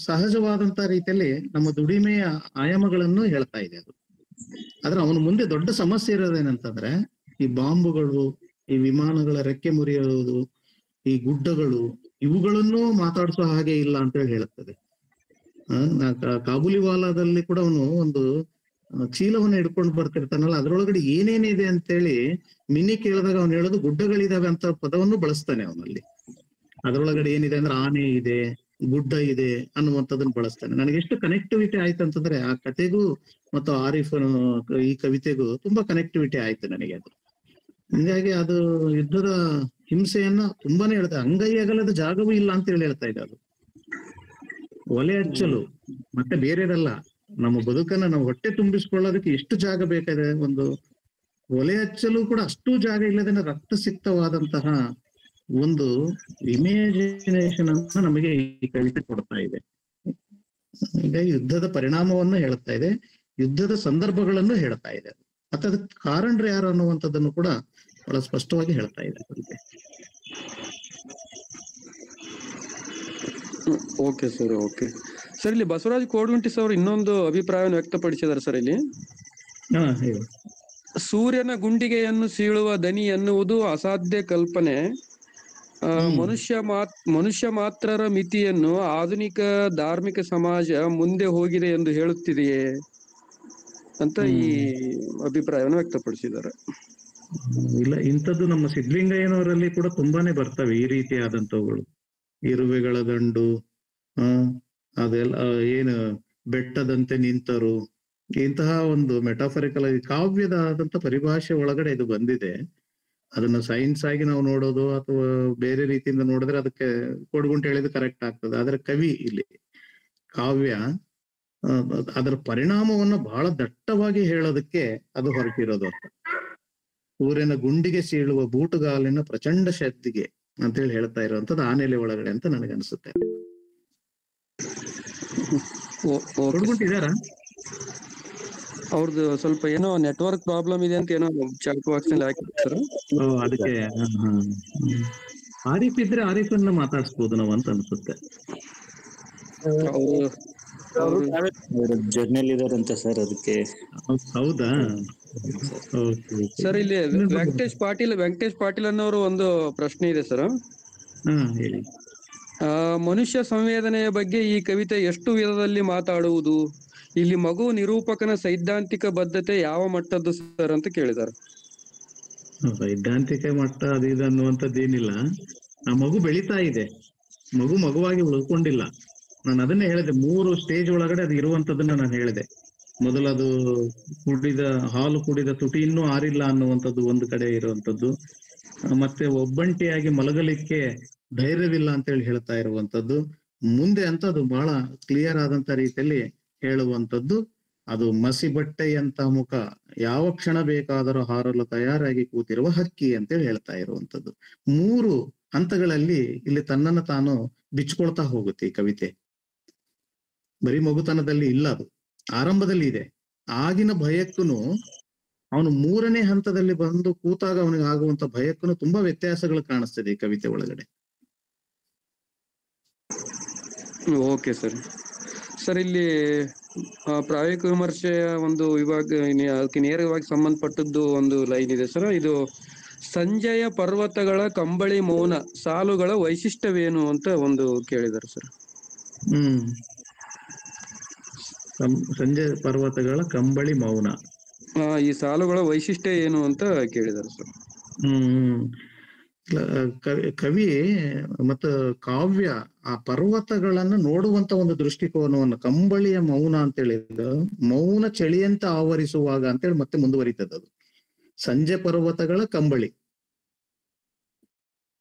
ಸಹಜವಾದಂತ ರೀತಿಯಲ್ಲಿ ನಮ್ಮ ದುಡಿಮೆಯ ಆಯಾಮಗಳನ್ನು ಹೇಳ್ತಾ ಇದೆ ಅದು. ಆದ್ರೆ ಅವನ ಮುಂದೆ ದೊಡ್ಡ ಸಮಸ್ಯೆ ಇರೋದೇನಂತಂದ್ರೆ, ಈ ಬಾಂಬುಗಳು, ಈ ವಿಮಾನಗಳ ರೆಕ್ಕೆ ಮುರಿಯೋದು, ಈ ಗುಡ್ಡಗಳು, ಇವುಗಳನ್ನು ಮಾತಾಡಿಸೋ ಹಾಗೆ ಇಲ್ಲ ಅಂತ ಹೇಳಿ ಹೇಳುತ್ತದೆ. ಕಾಬೂಲಿವಾಲಾದಲ್ಲಿ ಕೂಡ ಅವನು ಒಂದು ಚೀಲವನ್ನ ಹಿಡ್ಕೊಂಡು ಬರ್ತಿರ್ತಾನಲ್ಲ, ಅದ್ರೊಳಗಡೆ ಏನೇನಿದೆ ಅಂತೇಳಿ ಮಿನಿ ಕೇಳಿದಾಗ ಅವ್ನು ಹೇಳೋದು ಗುಡ್ಡಗಳಿದಾವೆ ಅಂತ ಪದವನ್ನು ಬಳಸ್ತಾನೆ ಅವನಲ್ಲಿ. ಅದ್ರೊಳಗಡೆ ಏನಿದೆ ಅಂದ್ರೆ ಆನೆ ಇದೆ, ಗುಡ್ಡ ಇದೆ ಅನ್ನುವಂಥದ್ದನ್ನ ಬಳಸ್ತಾನೆ. ನನಗೆ ಎಷ್ಟು ಕನೆಕ್ಟಿವಿಟಿ ಆಯ್ತು ಅಂತಂದ್ರೆ ಆ ಕತೆಗೂ ಮತ್ತು ಆರಿಫ್ ಈ ಕವಿತೆಗೂ ತುಂಬಾ ಕನೆಕ್ಟಿವಿಟಿ ಆಯ್ತು ನನಗೆ ಅದು. ಹಿಂಗಾಗಿ ಅದು ಯುದ್ಧದ ಹಿಂಸೆಯನ್ನ ತುಂಬಾನೇ ಹೇಳ್ತಾ, ಅಂಗೈ ಅಗಲದ ಜಾಗವೂ ಇಲ್ಲ ಅಂತ ಹೇಳಿ ಹೇಳ್ತಾ ಇದೆ ಅದು. ಒಲೆ ಹಚ್ಚಲು ಮತ್ತೆ ಬೇರೆದಲ್ಲ, ನಮ್ಮ ಬದುಕನ್ನ ನಾವು ಹೊಟ್ಟೆ ತುಂಬಿಸ್ಕೊಳ್ಳೋದಕ್ಕೆ ಎಷ್ಟು ಜಾಗ ಬೇಕಾದ್ರೆ ಒಂದು ಒಲೆ ಹಚ್ಚಲು ಕೂಡ ಅಷ್ಟು ಜಾಗ ಇಲ್ಲದೇನೆ ರಕ್ತಸಿಕ್ತವಾದಂತಹ ಒಂದು ಇಮೇಜಿನೇಷನ್ ಅನ್ನ ನಮಗೆ ಈ ಕವಿತೆ ಕೊಡ್ತಾ ಇದೆ. ಈಗ ಯುದ್ಧದ ಪರಿಣಾಮವನ್ನು ಹೇಳ್ತಾ ಇದೆ, ಯುದ್ಧದ ಸಂದರ್ಭಗಳನ್ನು ಹೇಳ್ತಾ ಇದೆ, ಮತ್ತೆ ಅದಕ್ಕೆ ಕಾರಣರು ಯಾರು ಅನ್ನುವಂಥದ್ದನ್ನು ಕೂಡ ಬಹಳ ಸ್ಪಷ್ಟವಾಗಿ ಹೇಳ್ತಾ ಇದೆ ಕವಿತೆ. Okay sir, okay sir. ಇಲ್ಲಿ ಬಸವರಾಜ್ ಕೋಡ್ಗುಂಟಿ ಸರ್ ಇನ್ನೊಂದು ಅಭಿಪ್ರಾಯವನ್ನು ವ್ಯಕ್ತಪಡಿಸಿದ್ದಾರೆ ಸರ್. ಇಲ್ಲಿ ಹೇಳಿ. ಸೂರ್ಯನ ಗುಂಡಿಗೆಯನ್ನು ಸೀಳುವ ದನಿ ಎನ್ನುವುದು ಅಸಾಧ್ಯ ಕಲ್ಪನೆ. ಮನುಷ್ಯ ಮಾತ್ರರ ಮಿತಿಯನ್ನು ಆಧುನಿಕ ಧಾರ್ಮಿಕ ಸಮಾಜ ಮುಂದೆ ಹೋಗಿದೆ ಎಂದು ಹೇಳುತ್ತಿದೆಯೇ ಅಂತ ಈ ಅಭಿಪ್ರಾಯವನ್ನು ವ್ಯಕ್ತಪಡಿಸಿದ್ದಾರೆ. ಇಲ್ಲ, ಇಂಥದ್ದು ನಮ್ಮ ಸಿದ್ಧಲಿಂಗಯ್ಯನವರಲ್ಲಿ ಕೂಡ ತುಂಬಾನೇ ಬರ್ತವೆ ಈ ರೀತಿಯಾದಂಥವುಗಳು. ಇರುವೆಗಳ ದಂಡು, ಅದೆಲ್ಲ ಏನು ಬೆಟ್ಟದಂತೆ ನಿಂತರು, ಇಂತಹ ಒಂದು ಮೆಟಾಫರಿಕಲ್ ಕಾವ್ಯದಾದಂತ ಪರಿಭಾಷೆ ಒಳಗಡೆ ಇದು ಬಂದಿದೆ. ಅದನ್ನ ಸೈನ್ಸ್ ಆಗಿ ನಾವು ನೋಡೋದು ಅಥವಾ ಬೇರೆ ರೀತಿಯಿಂದ ನೋಡಿದ್ರೆ ಅದಕ್ಕೆ ಕೊಡ್ಗುಂಟು ಹೇಳಿದ್ದು ಕರೆಕ್ಟ್ ಆಗ್ತದೆ. ಆದ್ರೆ ಕವಿ ಇಲ್ಲಿ ಕಾವ್ಯ ಅದರ ಪರಿಣಾಮವನ್ನ ಬಹಳ ದಟ್ಟವಾಗಿ ಹೇಳೋದಕ್ಕೆ ಅದು ಹೊರಟಿರೋದು ಅಂತ. ಸೂರ್ಯನ ಗುಂಡಿಗೆ ಸೀಳುವ ಬೂಟುಗಾಲಿನ ಪ್ರಚಂಡ ಶಕ್ತಿಗೆ ಅಂತ ಹೇಳಿ ಹೇಳ್ತಾ ಇರುವಂತದ್ದು ಆನೆಲೆ ಒಳಗಡೆ ಅಂತ ನನಗನ್ಸುತ್ತೆ. ಕೊಡ್ಗುಂಟಿದಾರ ಅವ್ರದ್ದು ಸ್ವಲ್ಪ ಏನೋ ನೆಟ್ವರ್ಕ್ ಪ್ರಾಬ್ಲಮ್ ಇದೆ ಅಂತ ಏನೋ ಚಾಟ್ ಬಾಕ್ಸ್ ನಲ್ಲಿ ಹಾಕಿರ್ತಾರೆ. ಅದಕ್ಕೆ ಆರಿಫ್ ಇದ್ರೆ ಆರಿಫನ್ನ ಮಾತಾಡ್ಸ್ಬೋದು ನಾವು ಅಂತ ಅನ್ಸುತ್ತೆ. ಜರ್ನಲ್ ಇದಾರಂತ ಸರ್, ಅದಕ್ಕೆ. ಹೌದಾ ಸರ್, ಇಲ್ಲಿ ವೆಂಕಟೇಶ್ ಪಾಟೀಲ್ ಅನ್ನೋರು ಒಂದು ಪ್ರಶ್ನೆ ಇದೆ ಸರ್. ಹೇಳಿ. ಮನುಷ್ಯ ಸಂವೇದನೆಯ ಬಗ್ಗೆ ಈ ಕವಿತೆ ಎಷ್ಟು ವಿಧದಲ್ಲಿ ಮಾತಾಡುವುದು? ಇಲ್ಲಿ ಮಗು ನಿರೂಪಕನ ಸೈದ್ಧಾಂತಿಕ ಬದ್ಧತೆ ಯಾವ ಮಟ್ಟದ್ದು ಸರ್ ಅಂತ ಕೇಳಿದ್ದಾರೆ. ಸೈದ್ಧಾಂತಿಕ ಮಟ್ಟ ಅದು ಇದು ಅನ್ನುವಂಥದ್ದೇನಿಲ್ಲ. ಆ ಮಗು ಬೆಳೀತಾ ಇದೆ, ಮಗುವಾಗಿ ಉಳ್ಕೊಂಡಿಲ್ಲ. ನಾನು ಅದನ್ನೇ ಹೇಳಿದೆ, 3 ಸ್ಟೇಜ್ ಒಳಗಡೆ ಅದು ಇರುವಂತದ್ದನ್ನ ನಾನು ಹೇಳಿದೆ. ಮೊದಲದು ಹಾಲು ಕುಡಿದ ತುಟಿ ಇನ್ನೂ ಆರಿಲ್ಲ ಅನ್ನುವಂಥದ್ದು ಒಂದು ಕಡೆ ಇರುವಂತದ್ದು, ಮತ್ತೆ ಒಬ್ಬಂಟಿಯಾಗಿ ಮಲಗಲಿಕ್ಕೆ ಧೈರ್ಯವಿಲ್ಲ ಅಂತ ಹೇಳಿ ಹೇಳ್ತಾ ಇರುವಂತದ್ದು, ಮುಂದೆ ಅಂತ ಅದು ಬಹಳ ಕ್ಲಿಯರ್ ಆದಂತ ರೀತಿಯಲ್ಲಿ ಹೇಳುವಂಥದ್ದು, ಅದು ಮಸಿ ಬಟ್ಟೆಯಂತ ಮುಖ, ಯಾವ ಕ್ಷಣ ಬೇಕಾದರೂ ಹಾರಲು ತಯಾರಾಗಿ ಕೂತಿರುವ ಹಕ್ಕಿ ಅಂತೇಳಿ ಹೇಳ್ತಾ ಇರುವಂತದ್ದು. 3 ಹಂತಗಳಲ್ಲಿ ಇಲ್ಲಿ ತನ್ನನ್ನು ತಾನು ಬಿಚ್ಕೊಳ್ತಾ ಹೋಗುತ್ತೆ ಈ ಕವಿತೆ. ಬರೀ ಮಗುತನದಲ್ಲಿ ಇಲ್ಲ, ಅದು ಆರಂಭದಲ್ಲಿ ಇದೆ. ಆಗಿನ ಭಯಕ್ಕೂ ಅವನು 3ನೇ ಹಂತದಲ್ಲಿ ಬಂದು ಕೂತಾಗ ಅವನಿಗೆ ಆಗುವಂತ ಭಯಕ್ಕೂ ತುಂಬಾ ವ್ಯತ್ಯಾಸಗಳು ಕಾಣಿಸ್ತದೆ ಈ ಕವಿತೆ ಒಳಗಡೆ. Okay sir. ಸರ್, ಇಲ್ಲಿ ಪ್ರಾಯೋಗಿಕ ವಿಮರ್ಶೆಯ ಒಂದು ವಿಭಾಗ ಅದಕ್ಕೆ ನೇರವಾಗಿ ಸಂಬಂಧಪಟ್ಟದ್ದು ಒಂದು ಲೈನ್ ಇದೆ ಸರ್. ಇದು ಸಂಜೆಯ ಪರ್ವತಗಳ ಕಂಬಳಿ ಮೌನ ಸಾಲುಗಳ ವೈಶಿಷ್ಟ್ಯವೇನು ಅಂತ ಒಂದು ಕೇಳಿದ್ದಾರೆ ಸರ್. ಸಂಜೆ ಪರ್ವತಗಳ ಕಂಬಳಿ ಮೌನ, ಈ ಸಾಲುಗಳ ವೈಶಿಷ್ಟ್ಯ ಏನು ಅಂತ ಕೇಳಿದ್ದಾರೆ ಸರ್. ಕವಿ ಮತ್ತು ಕಾವ್ಯ ಆ ಪರ್ವತಗಳನ್ನ ನೋಡುವಂತ ಒಂದು ದೃಷ್ಟಿಕೋನವನ್ನು, ಕಂಬಳಿಯ ಮೌನ ಅಂತ ಹೇಳಿದ ಮೌನ ಚಳಿಯಂತೆ ಆವರಿಸುವಾಗ ಅಂತೇಳಿ ಮತ್ತೆ ಮುಂದುವರಿತದ ಅದು. ಸಂಜೆ ಪರ್ವತಗಳ ಕಂಬಳಿ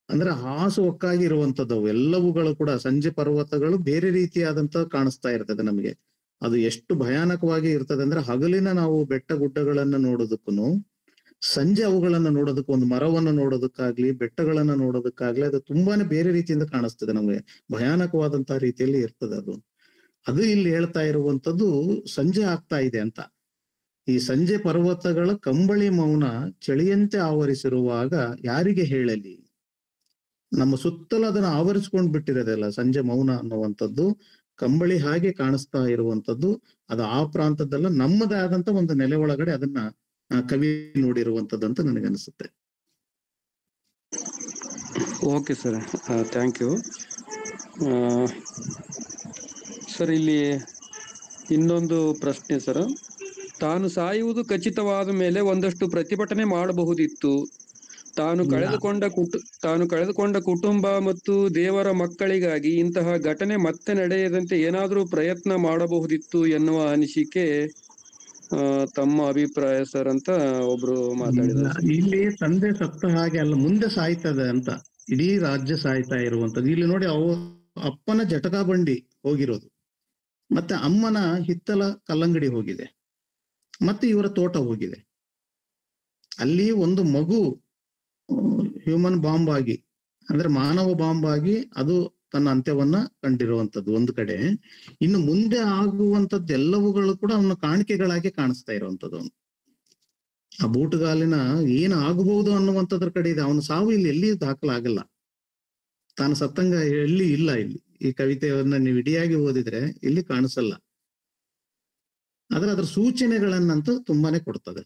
ಅಂದ್ರೆ ಹಾಸು ಒಕ್ಕಾಗಿ ಇರುವಂತದ್ದವು ಎಲ್ಲವುಗಳು ಕೂಡ. ಸಂಜೆ ಪರ್ವತಗಳು ಬೇರೆ ರೀತಿಯಾದಂತ ಕಾಣಿಸ್ತಾ ಇರ್ತದೆ ನಮಗೆ. ಅದು ಎಷ್ಟು ಭಯಾನಕವಾಗಿ ಇರ್ತದೆ ಅಂದ್ರೆ ಹಗಲಿನ ನಾವು ಬೆಟ್ಟ ಗುಡ್ಡಗಳನ್ನ ನೋಡೋದಕ್ಕೂ ಸಂಜೆ ಅವುಗಳನ್ನ ನೋಡೋದಕ್ಕೂ, ಒಂದು ಮರವನ್ನು ನೋಡೋದಕ್ಕಾಗ್ಲಿ ಬೆಟ್ಟಗಳನ್ನ ನೋಡೋದಕ್ಕಾಗ್ಲಿ ಅದು ತುಂಬಾನೇ ಬೇರೆ ರೀತಿಯಿಂದ ಕಾಣಿಸ್ತದೆ ನಮಗೆ. ಭಯಾನಕವಾದಂತಹ ರೀತಿಯಲ್ಲಿ ಇರ್ತದೆ ಅದು ಇಲ್ಲಿ ಹೇಳ್ತಾ ಇರುವಂತದ್ದು ಸಂಜೆ ಆಗ್ತಾ ಇದೆ ಅಂತ. ಈ ಸಂಜೆ ಪರ್ವತಗಳ ಕಂಬಳಿ ಮೌನ ಚಳಿಯಂತೆ ಆವರಿಸಿರುವಾಗ ಯಾರಿಗೆ ಹೇಳಲಿ? ನಮ್ಮ ಸುತ್ತಲೂ ಅದನ್ನ ಆವರಿಸ್ಕೊಂಡ್ ಬಿಟ್ಟಿರೋದಲ್ಲ ಸಂಜೆ ಮೌನ ಅನ್ನುವಂಥದ್ದು, ಕಂಬಳಿ ಹಾಗೆ ಕಾಣಿಸ್ತಾ ಇರುವಂತದ್ದು. ಅದು ಆ ಪ್ರಾಂತದ್ದಲ್ಲ, ನಮ್ಮದೇ ಆದಂತ ಒಂದು ನೆಲೆ ಒಳಗಡೆ ಅದನ್ನ ಕವಿ ನೋಡಿರುವಂತದ್ದು ಅಂತ ನನಗನ್ಸುತ್ತೆ. Okay sir, thank you sir. ಇಲ್ಲಿ ಇನ್ನೊಂದು ಪ್ರಶ್ನೆ ಸರ್. ತಾನು ಸಾಯುವುದು ಖಚಿತವಾದ ಮೇಲೆ ಒಂದಷ್ಟು ಪ್ರತಿಭಟನೆ ಮಾಡಬಹುದಿತ್ತು. ತಾನು ಕಳೆದುಕೊಂಡ ಕುಟುಂಬ ಮತ್ತು ದೇವರ ಮಕ್ಕಳಿಗಾಗಿ ಇಂತಹ ಘಟನೆ ಮತ್ತೆ ನಡೆಯದಂತೆ ಏನಾದರೂ ಪ್ರಯತ್ನ ಮಾಡಬಹುದಿತ್ತು ಎನ್ನುವ ಅನಿಸಿಕೆ ತಮ್ಮ ಅಭಿಪ್ರಾಯ ಸರ್ ಅಂತ ಒಬ್ರು ಮಾತಾಡಿದ್ದಾರೆ. ಇಲ್ಲಿ ತಂದೆ ಸತ್ತ ಹಾಗೆ ಅಲ್ಲ, ಮುಂದೆ ಸಾಯ್ತದೆ ಅಂತ ಇಡೀ ರಾಜ್ಯ ಸಾಯ್ತಾ ಇರುವಂತದ್ದು. ಇಲ್ಲಿ ನೋಡಿ, ಅಪ್ಪನ ಜಟಕಾ ಬಂಡಿ ಹೋಗಿರೋದು, ಮತ್ತೆ ಅಮ್ಮನ ಹಿತ್ತಲ ಕಲ್ಲಂಗಡಿ ಹೋಗಿದೆ, ಮತ್ತೆ ಇವರ ತೋಟ ಹೋಗಿದೆ. ಅಲ್ಲಿ ಒಂದು ಮಗು ಹ್ಯೂಮನ್ ಬಾಂಬ್ ಆಗಿ, ಅಂದ್ರೆ ಮಾನವ ಬಾಂಬ್ ಆಗಿ ಅದು ತನ್ನ ಅಂತ್ಯವನ್ನ ಕಂಡಿರುವಂತದ್ದು ಒಂದು ಕಡೆ. ಇನ್ನು ಮುಂದೆ ಆಗುವಂತದ್ದು ಎಲ್ಲವುಗಳು ಕೂಡ ಅವನ ಕಾಣಿಕೆಗಳಾಗಿ ಕಾಣಿಸ್ತಾ ಇರುವಂತದ್ದು. ಅವನು ಆ ಬೂಟುಗಾಲಿನ ಏನು ಆಗಬಹುದು ಅನ್ನುವಂಥದ್ರ ಕಡೆ ಇದೆ. ಅವನ ಸಾವು ಇಲ್ಲಿ ಎಲ್ಲಿಯೂ ದಾಖಲಾಗಲ್ಲ, ತಾನು ಸತ್ತಂಗ ಎಲ್ಲಿ ಇಲ್ಲ. ಇಲ್ಲಿ ಈ ಕವಿತೆಯನ್ನ ನೀವು ಇಡಿಯಾಗಿ ಓದಿದ್ರೆ ಇಲ್ಲಿ ಕಾಣಿಸಲ್ಲ. ಅದ್ರ ಸೂಚನೆಗಳನ್ನಂತೂ ತುಂಬಾನೇ ಕೊಡ್ತದೆ,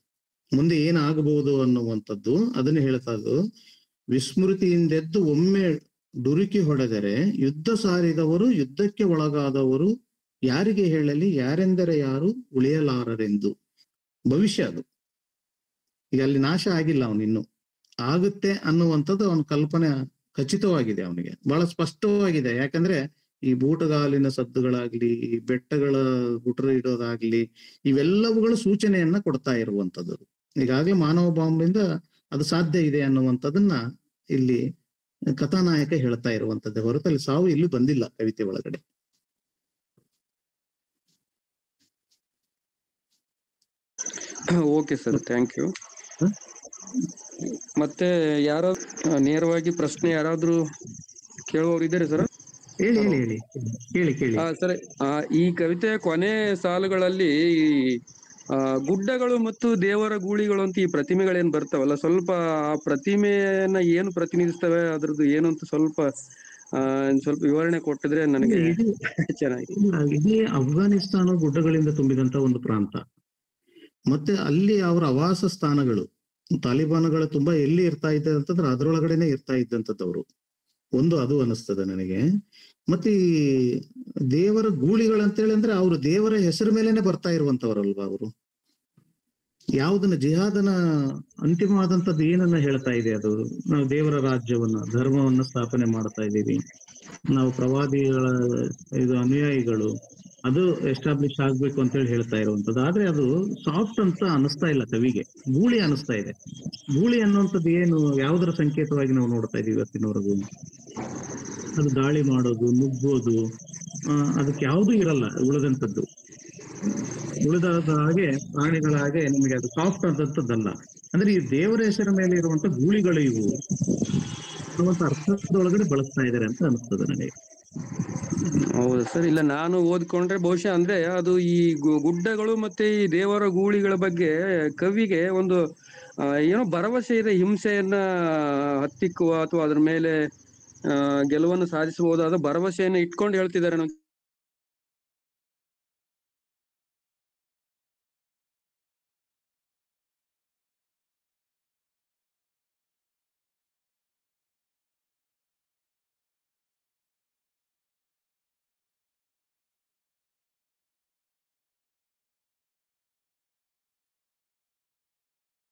ಮುಂದೆ ಏನಾಗಬಹುದು ಅನ್ನುವಂಥದ್ದು. ಅದನ್ನು ಹೇಳ್ತಾ ಇದ್ದು, ವಿಸ್ಮೃತಿಯಿಂದೆದ್ದು ಒಮ್ಮೆ ಡುರುಕಿ ಹೊಡೆದರೆ ಯುದ್ಧ ಸಾರಿದವರು, ಯುದ್ಧಕ್ಕೆ ಒಳಗಾದವರು ಯಾರಿಗೆ ಹೇಳಲಿ, ಯಾರೆಂದರೆ ಯಾರು ಉಳಿಯಲಾರರೆಂದು. ಭವಿಷ್ಯ ಅದು. ಈಗ ಅಲ್ಲಿ ನಾಶ ಆಗಿಲ್ಲ, ಅವನಿನ್ನು ಆಗುತ್ತೆ ಅನ್ನುವಂಥದ್ದು ಅವನ ಕಲ್ಪನೆ ಖಚಿತವಾಗಿದೆ, ಅವನಿಗೆ ಬಹಳ ಸ್ಪಷ್ಟವಾಗಿದೆ. ಯಾಕಂದ್ರೆ ಈ ಬೂಟುಗಾಲಿನ ಸದ್ದುಗಳಾಗ್ಲಿ, ಈ ಬೆಟ್ಟಗಳ ಗುಟ್ರ ಇಡೋದಾಗ್ಲಿ, ಇವೆಲ್ಲವುಗಳು ಸೂಚನೆಯನ್ನ ಕೊಡ್ತಾ ಇರುವಂತದ್ದು. ಈಗಾಗ್ಲೇ ಮಾನವ ಬಾಂಬಿಂದ ಅದು ಸಾಧ್ಯ ಇದೆ ಅನ್ನುವಂಥದ್ದನ್ನ ಇಲ್ಲಿ ಕಥಾನಾಯಕ ಹೇಳ್ತಾ ಇರುವಂತದ್ದೇ ಹೊರತು ಅಲ್ಲಿ ಸಾವು ಇಲ್ಲಿ ಬಂದಿಲ್ಲ ಕವಿತೆ ಒಳಗಡೆ. Okay sir, thank you. ಮತ್ತೆ ಯಾರು ನೇರವಾಗಿ ಪ್ರಶ್ನೆ ಯಾರಾದ್ರೂ ಕೇಳುವವರು ಇದ್ದಾರೆ ಸರ್? ಹೇಳಿ. ಸರಿ, ಈ ಕವಿತೆಯ ಕೊನೆ ಸಾಲುಗಳಲ್ಲಿ ಗುಡ್ಡಗಳು ಮತ್ತು ದೇವರ ಗೂಳಿಗಳು ಅಂತ ಈ ಪ್ರತಿಮೆಗಳೇನ್ ಬರ್ತಾವಲ್ಲ, ಸ್ವಲ್ಪ ಆ ಪ್ರತಿಮೆಯನ್ನ ಏನು ಪ್ರತಿನಿಧಿಸ್ತವೆ, ಅದ್ರದ್ದು ಏನು ಅಂತ ಸ್ವಲ್ಪ ವಿವರಣೆ ಕೊಟ್ಟಿದ್ರೆ ನನಗೆ ಚೆನ್ನಾಗಿ. ಇಡೀ ಅಫ್ಘಾನಿಸ್ತಾನ ಗುಡ್ಡಗಳಿಂದ ತುಂಬಿದಂತ ಒಂದು ಪ್ರಾಂತ. ಮತ್ತೆ ಅಲ್ಲಿ ಅವರ ಆವಾಸ ಸ್ಥಾನಗಳು, ತಾಲಿಬಾನ್ಗಳು ತುಂಬಾ ಎಲ್ಲಿ ಇರ್ತಾ ಇದ್ದ ಅಂತಂದ್ರೆ ಅದ್ರೊಳಗಡೆನೆ ಇರ್ತಾ ಇದ್ದಂಥದ್ದವರು. ಒಂದು ಅದು ಅನಿಸ್ತದೆ ನನಗೆ. ಮತ್ತೆ ಈ ದೇವರ ಗೂಳಿಗಳಂತೇಳಿ ಅಂದ್ರೆ ಅವರು ದೇವರ ಹೆಸರು ಮೇಲೆನೆ ಬರ್ತಾ ಇರುವಂತವರಲ್ವಾ ಅವರು. ಯಾವುದನ್ನ ಜಿಹಾದನ ಅಂತಿಮವಾದಂಥದ್ದು ಏನನ್ನ ಹೇಳ್ತಾ ಇದೆ ಅದು, ನಾವು ದೇವರ ರಾಜ್ಯವನ್ನ, ಧರ್ಮವನ್ನ ಸ್ಥಾಪನೆ ಮಾಡ್ತಾ ಇದ್ದೀವಿ, ನಾವು ಪ್ರವಾದಿಗಳ ಅನುಯಾಯಿಗಳು, ಅದು ಎಸ್ಟಾಬ್ಲಿಷ್ ಆಗ್ಬೇಕು ಅಂತ ಹೇಳಿ ಹೇಳ್ತಾ ಇರುವಂತದ್ದು. ಆದ್ರೆ ಅದು ಸಾಫ್ಟ್ ಅಂತ ಅನಿಸ್ತಾ ಇಲ್ಲ ಕವಿಗೆ, ಗೂಳಿ ಅನಿಸ್ತಾ ಇದೆ. ಗೂಳಿ ಅನ್ನುವಂಥದ್ದು ಏನು, ಯಾವುದರ ಸಂಕೇತವಾಗಿ ನಾವು ನೋಡ್ತಾ ಇದೀವಿ ಇವತ್ತಿನವರೆಗೂ? ಅದು ದಾಳಿ ಮಾಡೋದು, ನುಗ್ಗೋದು, ಅದಕ್ಕೆ ಯಾವುದೂ ಇರಲ್ಲ ಉಳಿದಂಥದ್ದು. ಉಳಿದಾದ ಹಾಗೆ ಪ್ರಾಣಿಗಳ ಹಾಗೆ ನಮಗೆ ಅದು ಸಾಫ್ಟ್ ಆದಂಥದ್ದಲ್ಲ. ಅಂದ್ರೆ ಈ ದೇವರ ಹೆಸರ ಮೇಲೆ ಇರುವಂತ ಗೂಳಿಗಳು ಇವು ಅನ್ನುವಂತ ಅರ್ಥದೊಳಗಡೆ ಬಳಸ್ತಾ ಇದ್ದಾರೆ ಅಂತ ಅನಿಸ್ತದೆ ನನಗೆ. ಹೌದು ಸರ್. ಇಲ್ಲ, ನಾನು ಓದ್ಕೊಂಡ್ರೆ ಬಹುಶಃ ಅಂದ್ರೆ ಅದು ಈ ಗುಡ್ಡಗಳು ಮತ್ತೆ ಈ ದೇವರ ಗೂಳಿಗಳ ಬಗ್ಗೆ ಕವಿಗೆ ಒಂದು ಏನೋ ಭರವಸೆ ಇದೆ, ಹಿಂಸೆಯನ್ನ ಹತ್ತಿಕ್ಕುವ ಅಥವಾ ಅದ್ರ ಮೇಲೆ ಗೆಲುವನ್ನು ಸಾಧಿಸಬಹುದಾದ ಭರವಸೆಯನ್ನು ಇಟ್ಕೊಂಡು ಹೇಳ್ತಿದ್ದಾರೆ